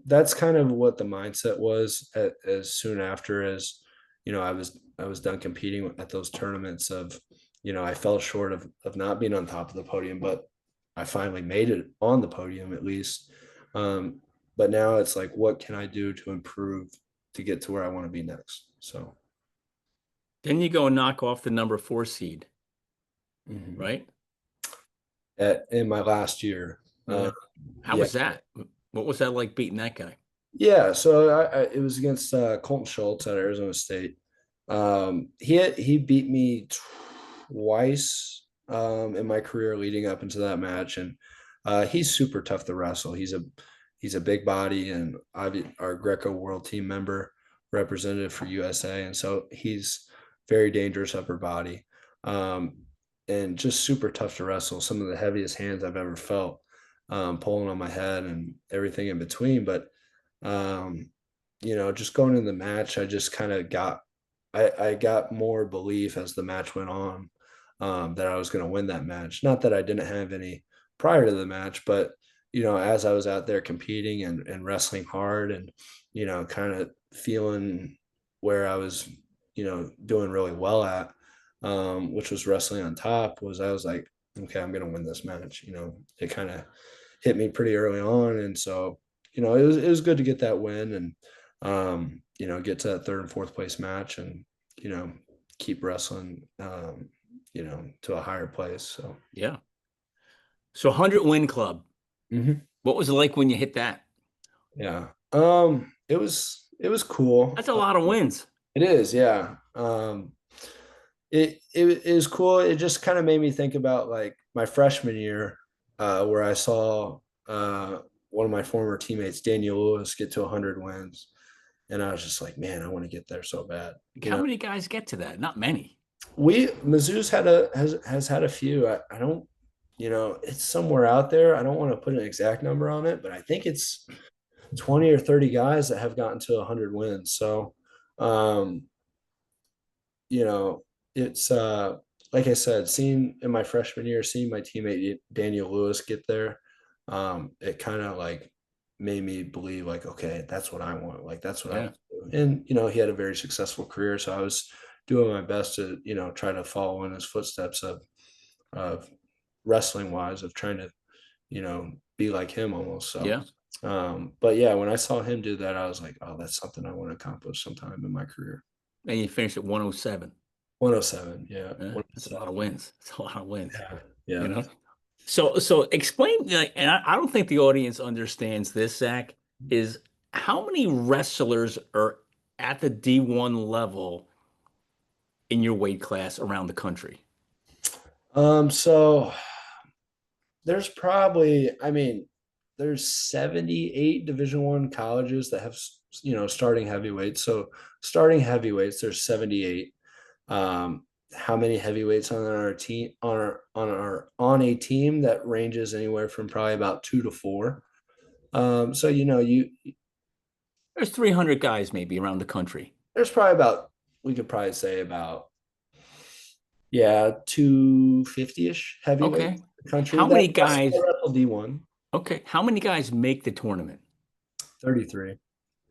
that's kind of what the mindset was as soon after as I was done competing at those tournaments of I fell short of not being on top of the podium, but I finally made it on the podium at least. um, but now it's like, what can I do to improve to get to where I want to be next? So Then you go and knock off the number four seed, mhm. right? In my last year. Yeah. How Yeah, was that? What was that like beating that guy? yeah. So it was against Colton Schultz at Arizona State. He beat me twice in my career leading up into that match, and he's super tough to wrestle. He's a big body, and our Greco World Team member, representative for USA, and so he's very dangerous upper body, um, and just super tough to wrestle. Some of the heaviest hands I've ever felt, pulling on my head and everything in between. But um, just going in the match, I just kind of I got more belief as the match went on, that I was going to win that match. Not that I didn't have any prior to the match, but as I was out there competing and wrestling hard and kind of feeling where I was doing really well at, which was wrestling on top, was I was like, okay, I'm going to win this match. It kind of hit me pretty early on. And so, it was good to get that win and, get to that third and fourth place match and, keep wrestling, to a higher place. So, Yeah. So 100 win club. mhm. What was it like when you hit that? Yeah. It was cool. That's a lot of wins. It is, yeah. It is cool. It just kind of made me think about like my freshman year, where I saw one of my former teammates, Daniel Lewis, get to 100 wins, and I was just like, man, I want to get there so bad. Like, how many guys get to that? Not many. Mizzou's has had a few. I don't, it's somewhere out there. I don't want to put an exact number on it, but I think it's 20 or 30 guys that have gotten to 100 wins. So, um, you know, it's like I said, seeing in my freshman year, seeing my teammate Daniel Lewis get there, it kind of like made me believe like, okay, that's what I want. Like that's what I Yeah. want to do. And he had a very successful career, so I was doing my best to try to follow in his footsteps of wrestling wise, of trying to be like him almost. So. Yeah. But yeah, when I saw him do that, I was like, oh, that's something I want to accomplish sometime in my career. And you finished at 107. 107, yeah. Yeah. That's a lot of wins. That's a lot of wins, Yeah. you Yeah. know? So explain, like, and I don't think the audience understands this, Zach, is how many wrestlers are at the D1 level in your weight class around the country? So there's probably, I mean, there's 78 Division I colleges that have, starting heavyweights. So starting heavyweights, there's 78. How many heavyweights on our team on a team that ranges anywhere from probably about 2 to 4. So There's 300 guys maybe around the country. there's probably about, we could probably say about, yeah, 250-ish heavyweight Okay. country How that many guys? wrestle D1. Okay. How many guys make the tournament? 33.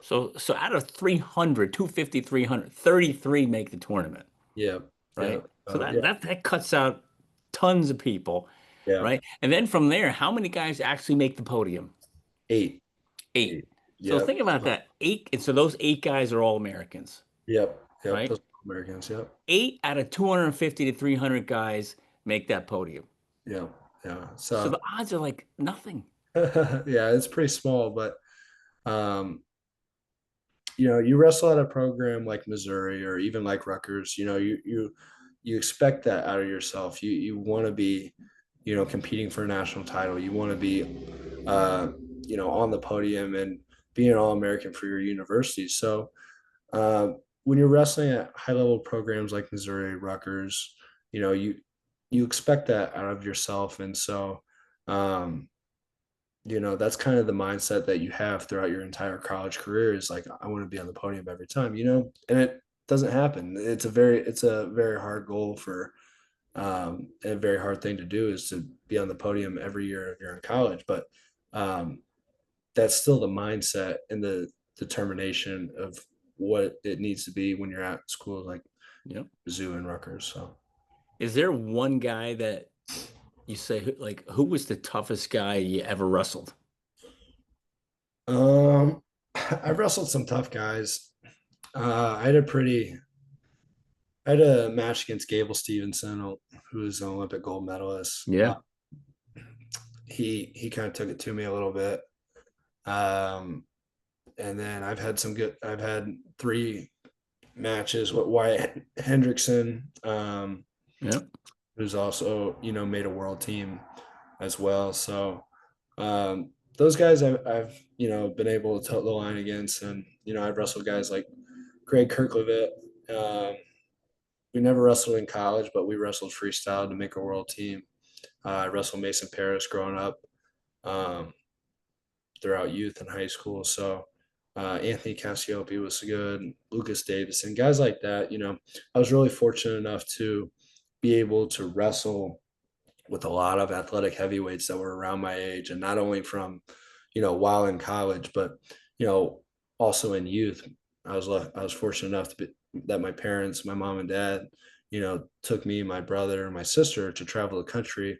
So out of 300, 250, 300, 33 make the tournament, Yeah. Yeah. right? So that Yeah. that that cuts out tons of people, Yeah. right? And then from there, how many guys actually make the podium? 8. Eight. 8. So Yep. think about that. Eight. And so those eight guys are all Americans, Yep. Yep. right? Those Americans. Yep. Eight out of 250 to 300 guys make that podium. Yeah. Yeah. So So the odds are like nothing. yeah, it's pretty small, but um, you wrestle at a program like Missouri or even like Rutgers, you expect that out of yourself. You want to be, competing for a national title. You want to be on the podium and be an All-American for your university. So when you're wrestling at high level programs like Missouri, Rutgers, you expect that out of yourself. And so um, that's kind of the mindset that you have throughout your entire college career is like, I want to be on the podium every time, and it doesn't happen. It's a very hard goal for, and a very hard thing to do is to be on the podium every year if you're in college. But um, that's still the mindset and the determination of what it needs to be when you're at schools like Yep. Mizzou and Rutgers. So, Is there one guy that you say like who was the toughest guy you ever wrestled? um, I've wrestled some tough guys. I had a match against Gable Stevenson, who's an Olympic gold medalist. Yeah. He kind of took it to me a little bit. Um, and then I've had 3 matches with Wyatt Hendrickson, Yeah. who's also, made a world team as well. So those guys I've been able to toe the line against, and I've wrestled guys like Greg Kirklevitt. We never wrestled in college, but we wrestled freestyle to make a world team. I wrestled Mason Paris growing up, um, throughout youth and high school. So Anthony Cassiope was good, Lucas Davison, guys like that. I was really fortunate enough to be able to wrestle with a lot of athletic heavyweights that were around my age, and not only from, while in college, but also in youth. I was fortunate enough that my parents, my mom and dad, took me, my brother, and my sister to travel the country,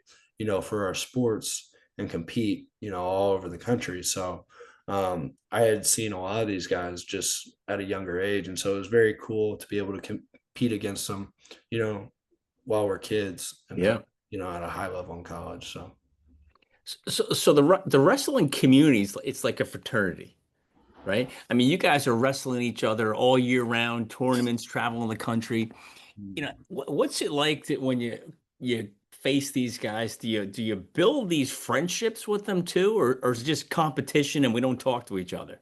for our sports. and compete, all over the country. So I had seen a lot of these guys just at a younger age, and so it was very cool to be able to compete against them, you know, while we're kids and Yeah. at a high level in college. So So the wrestling community is it's like a fraternity, right? I mean, you guys are wrestling each other all year round, tournaments, traveling the country. What's it like when you face these guys? Do you build these friendships with them too, or is it just competition and we don't talk to each other?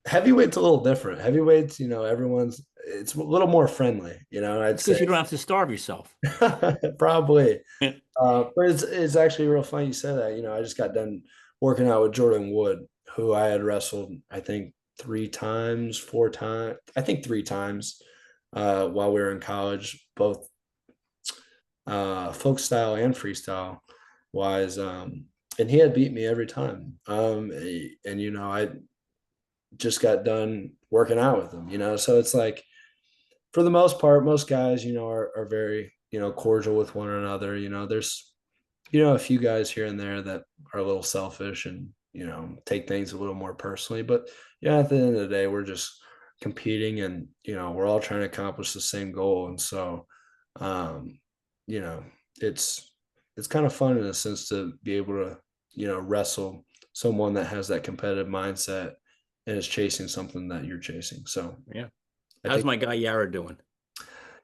heavyweight's a little different. Heavyweights, it's a little more friendly, I'd It's say. because you don't have to starve yourself. Probably. Yeah. But it's actually real funny you said that. I just got done working out with Jordan Wood, who I had wrestled, I think 3 times, 4 times, I think 3 times while we were in college, both folk style and freestyle wise. And he had beat me every time. And I just got done working out with him, so it's like for the most part, most guys, are very, cordial with one another. There's, a few guys here and there that are a little selfish and, take things a little more personally. But yeah, at the end of the day, we're just competing and, we're all trying to accomplish the same goal. And so, um, you know, it's kind of fun in a sense to be able to, wrestle someone that has that competitive mindset and is chasing something that you're chasing. So Yeah. I How's think my guy Yara doing?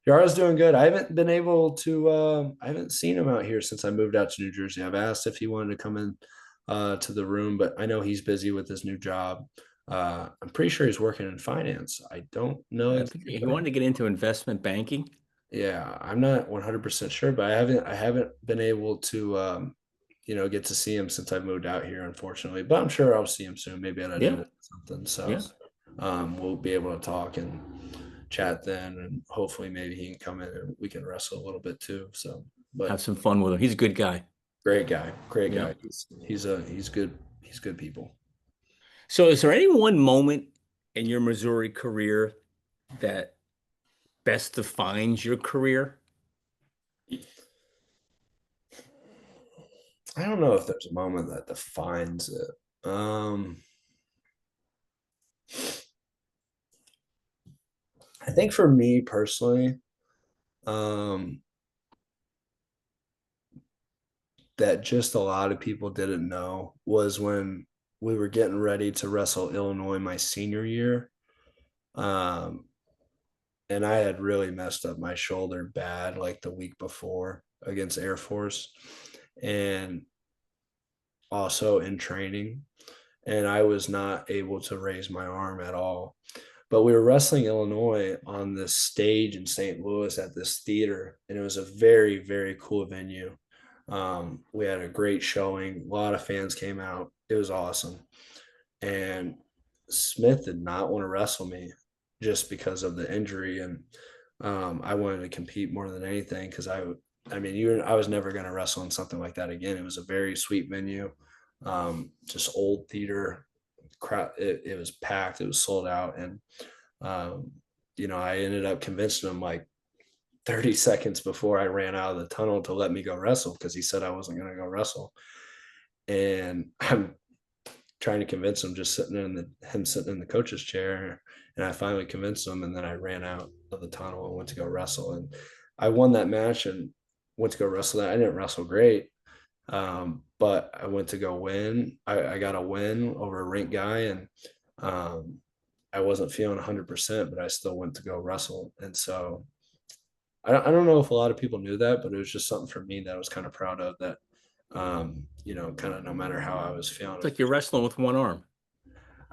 Yara's doing good. I haven't been able to. I haven't seen him out here since I moved out to New Jersey. I've asked if he wanted to come in to the room, but I know he's busy with his new job. I'm pretty sure he's working in finance. I don't know I if. think he wanted to get into investment banking. Yeah, I'm not 100% sure, but I haven't been able to get to see him since I moved out here, unfortunately. But I'm sure I'll see him soon, maybe at an Yeah. event or something. So Yeah. we'll be able to talk and chat then, and hopefully maybe he can come in and we can wrestle a little bit too. So, Have but some fun with him. He's a good guy. great guy, great Yeah. guy. He's good. He's good people. So is there any one moment in your Missouri career that best defines your career? I don't know if there's a moment that defines it. I think for me personally, um, that just a lot of people didn't know was when we were getting ready to wrestle Illinois my senior year. Um, and I had really messed up my shoulder bad like the week before against Air Force and also in training. And I was not able to raise my arm at all. But we were wrestling Illinois on this stage in St. Louis at this theater, and it was a very, very cool venue. We had a great showing. A lot of fans came out. It was awesome. And Smith did not want to wrestle me just because of the injury. And I wanted to compete more than anything because I was never going to wrestle in something like that again. It was a very sweet venue, just old theater. Crowd, it was packed. It was sold out, and um, I ended up convincing him like 30 seconds before I ran out of the tunnel to let me go wrestle because he said I wasn't going to go wrestle. And I'm trying to convince him just him sitting in the coach's chair. And I finally convinced him. And then I ran out of the tunnel and went to go wrestle. And I won that match and went to go wrestle that. I didn't wrestle great. But I went to go win. I got a win over a rink guy, and I wasn't feeling 100%, but I still went to go wrestle. And so I don't know if a lot of people knew that, but it was just something for me that I was kind of proud of that, kind of no matter how I was feeling. It's like you're wrestling with one arm.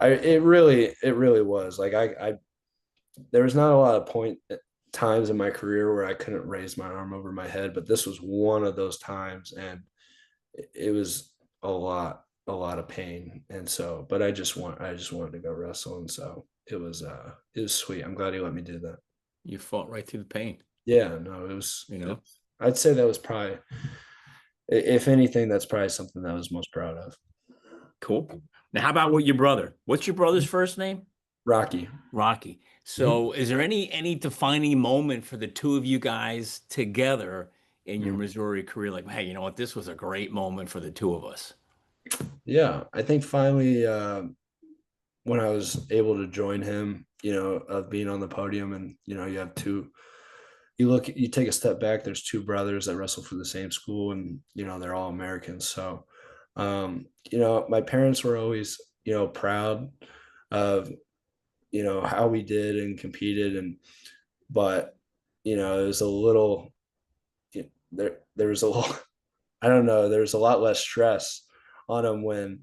It really was like there was not a lot of times in my career where I couldn't raise my arm over my head, but this was one of those times, and it was a lot of pain. And so, but I just wanted to go wrestle. And so it was sweet. I'm glad he let me do that. You fought right through the pain, Yeah, no, it was, you know? I'd say that was probably, if anything, that's probably something that I was most proud of. Cool. Now, how about with your brother? What's your brother's first name? Rocky. Rocky. Mhm. So, is there any defining moment for the two of you guys together in your Mhm. Missouri career? Like, hey, you know what? This was a great moment for the two of us. Yeah, I think finally when I was able to join him, of being on the podium, and you have two. You take a step back. There's two brothers that wrestle for the same school, and they're all Americans. So, my parents were always proud of how we did and competed, but it was a little there was a little I don't know, there's a lot less stress on them when,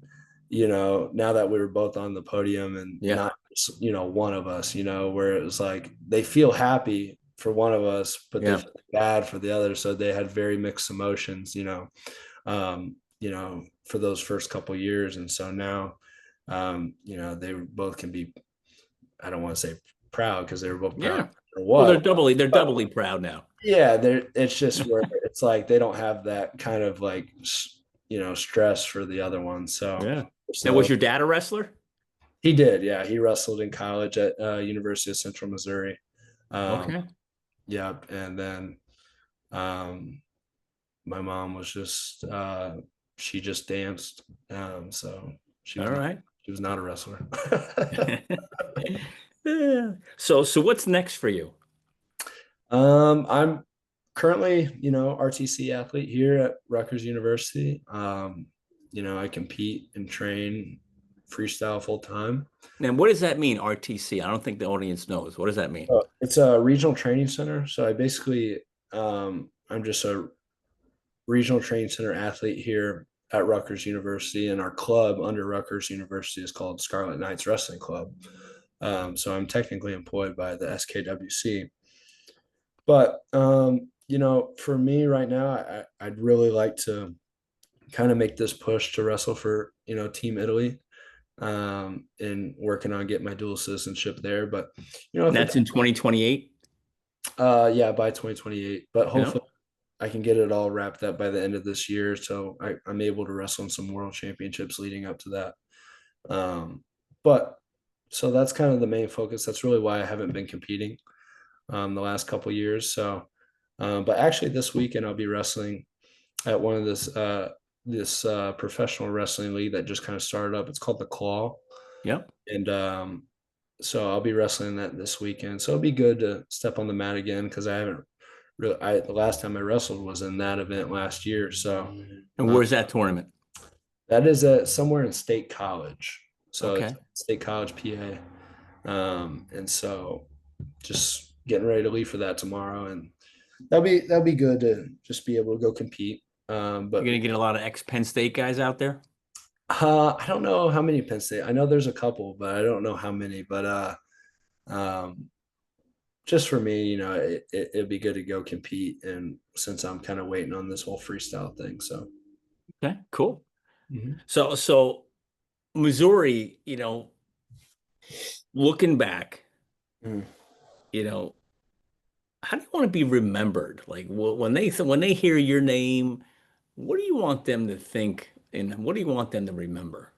now that we were both on the podium and Yeah. not just, one of us, where it was like they feel happy for one of us, but they Yeah. feel bad for the other. So they had very mixed emotions, for those first couple years. And so now, they both can be, I don't want to say proud because they were both proud Yeah. or Well, what. they're doubly proud now. Yeah, it's just where it's like they don't have that kind of like stress for the other one. So Yeah. Now, was so your dad a wrestler? he did, yeah. He wrestled in college at University of Central Missouri. Um, Okay. yeah, and then um, my mom was just she just danced. So she All was not right. she was not a wrestler. Yeah. So what's next for you? I'm currently, RTC athlete here at Rutgers University. I compete and train freestyle full time. Now, what does that mean, RTC? I don't think the audience knows. What does that mean? It's a regional training center. So I basically, I'm just a regional training center athlete here at Rutgers University, and our club under Rutgers University is called Scarlet Knight Wrestling Club. So I'm technically employed by the SKWC. But for me right now, I'd really like to kind of make this push to wrestle for Team Italy, and working on getting my dual citizenship there. But And if it that's in 2028. yeah, by 2028. But Yeah. hopefully I can get it all wrapped up by the end of this year, so I'm able to wrestle in some world championships leading up to that. But so that's kind of the main focus. That's really why I haven't been competing the last couple years. So, but actually this weekend I'll be wrestling at one of this professional wrestling league that just kind of started up. It's called the Claw, Yep. and so I'll be wrestling that this weekend. So it'll be good to step on the mat again because I haven't really. The last time I wrestled was in that event last year. So And uh, where's that tournament? that is at somewhere in State College. So it's Okay. State College, PA. And so just getting ready to leave for that tomorrow, and that'll be good to just be able to go compete. You're But gonna get a lot of ex-Penn State guys out there. I don't know how many Penn State. I know there's a couple, but I don't know how many. But um, just for me, it'd be good to go compete, and since I'm kind of waiting on this whole freestyle thing, so. Okay, cool. Mhm. So Missouri, looking back, Mhm. you know, how do you want to be remembered? Like when they hear your name, what do you want them to think, and what do you want them to remember?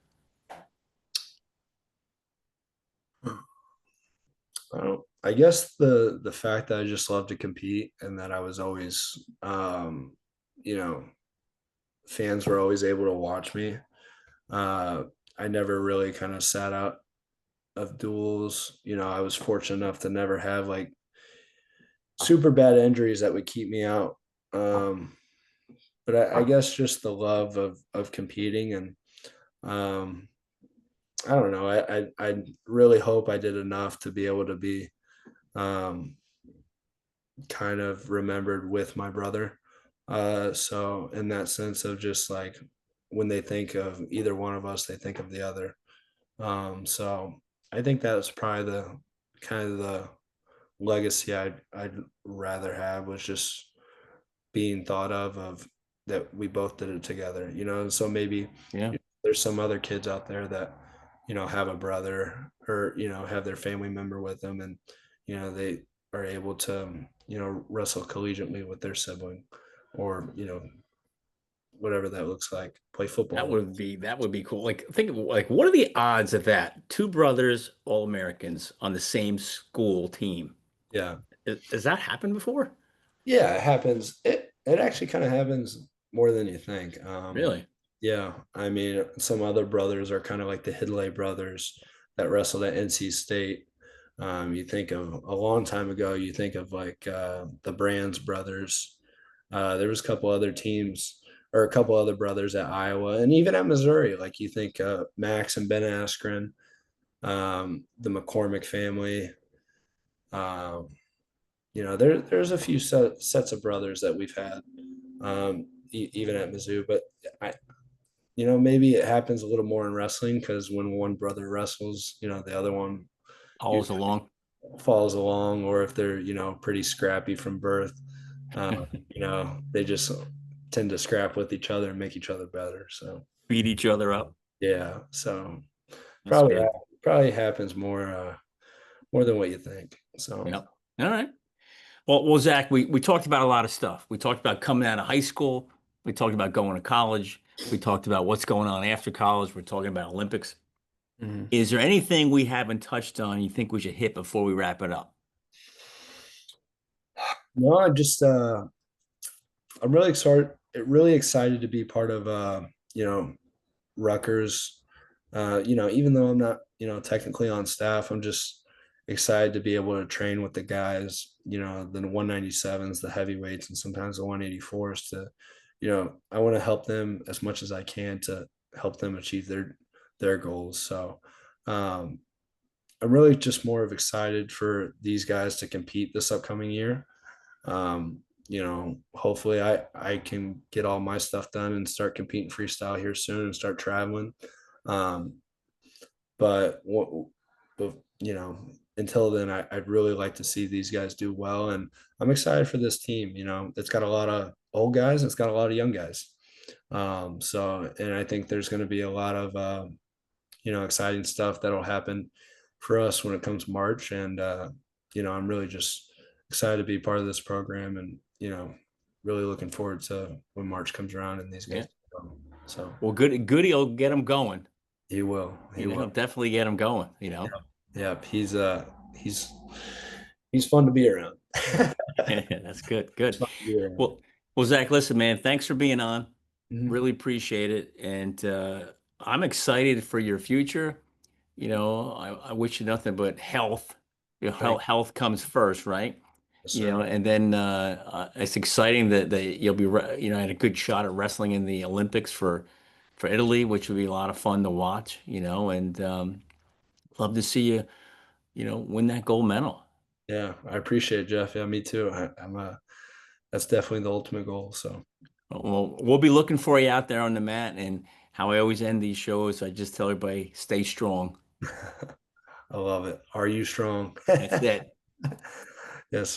I guess the fact that I just love to compete and that I was always, you know, fans were always able to watch me. Uh, I never really kind of sat out of duels. I was fortunate enough to never have like super bad injuries that would keep me out. Um, but I guess just the love of competing, and um, I don't know. I really hope I did enough to be able to be um, kind of remembered with my brother. So in that sense of just like when they think of either one of us, they think of the other. So I think that's probably the kind of the legacy I'd rather have, was just being thought of that we both did it together, and so maybe Yeah. there's some other kids out there that have a brother, or have their family member with them, and they are able to wrestle collegiately with their sibling, or whatever that looks like, play That football. would be cool. Like think of like what are the odds of that? Two brothers, All-Americans on the same school team. Yeah, Does that happen before? yeah, it happens. It actually kind of happens more than you think. Really? Yeah, I mean, some other brothers are kind of like the Hidley brothers that wrestled at NC State. You think of a long time ago, you think of like the Brands brothers. There was a couple other teams or a couple other brothers at Iowa and even at Missouri. Like you think Max and Ben Askren, the McCormick family. Um, there's a few sets of brothers that we've had, even at Mizzou. But I, maybe it happens a little more in wrestling because when one brother wrestles, the other one Always usually along. follows along, or if they're, pretty scrappy from birth, they just tend to scrap with each other and make each other better. So Beat each other up. yeah, so That's probably good. probably happens more than what you think. So Yep. All right. Well, Zach, we talked about a lot of stuff. We talked about coming out of high school. We talked about going to college. We talked about what's going on after college. We're talking about Olympics. mhm. Is there anything we haven't touched on you think we should hit before we wrap it up? No, I'm really excited to be part of Rutgers. Even though I'm not, technically on staff, I'm just excited to be able to train with the guys, the 197s, the heavyweights, and sometimes the 184s I want to help them as much as I can to help them achieve their goals. So um, I'm really just more of excited for these guys to compete this upcoming year. Hopefully I can get all my stuff done and start competing freestyle here soon and start traveling. Um, but what, but until then, I'd really like to see these guys do well, and I'm excited for this team. It's got a lot of old guys, and it's got a lot of young guys. And I think there's going to be a lot of exciting stuff that'll happen for us when it comes March, and I'm really just excited to be part of this program, and really looking forward to when March comes around and these Yeah. guys come. So Well, Goody will get them going. he will, he will. Definitely get them going. Yep, he's he's fun to be around. That's good. It's Good. fun to be around. Well, Zach, listen, man, thanks for being on. Mhm. Really appreciate it. And I'm excited for your future. I wish you nothing but health. Thank Health comes first, right? you, sir. And then it's exciting that you'll be, had a good shot at wrestling in the Olympics for Italy, which would be a lot of fun to watch, and love to see you win that gold medal. Yeah, I appreciate it, Jeff. Yeah, me too. I'm that's definitely the ultimate goal. So Well, we'll be looking for you out there on the mat. And how I always end these shows, I just tell everybody, stay strong. I love it. Are you strong? That's it. Yes,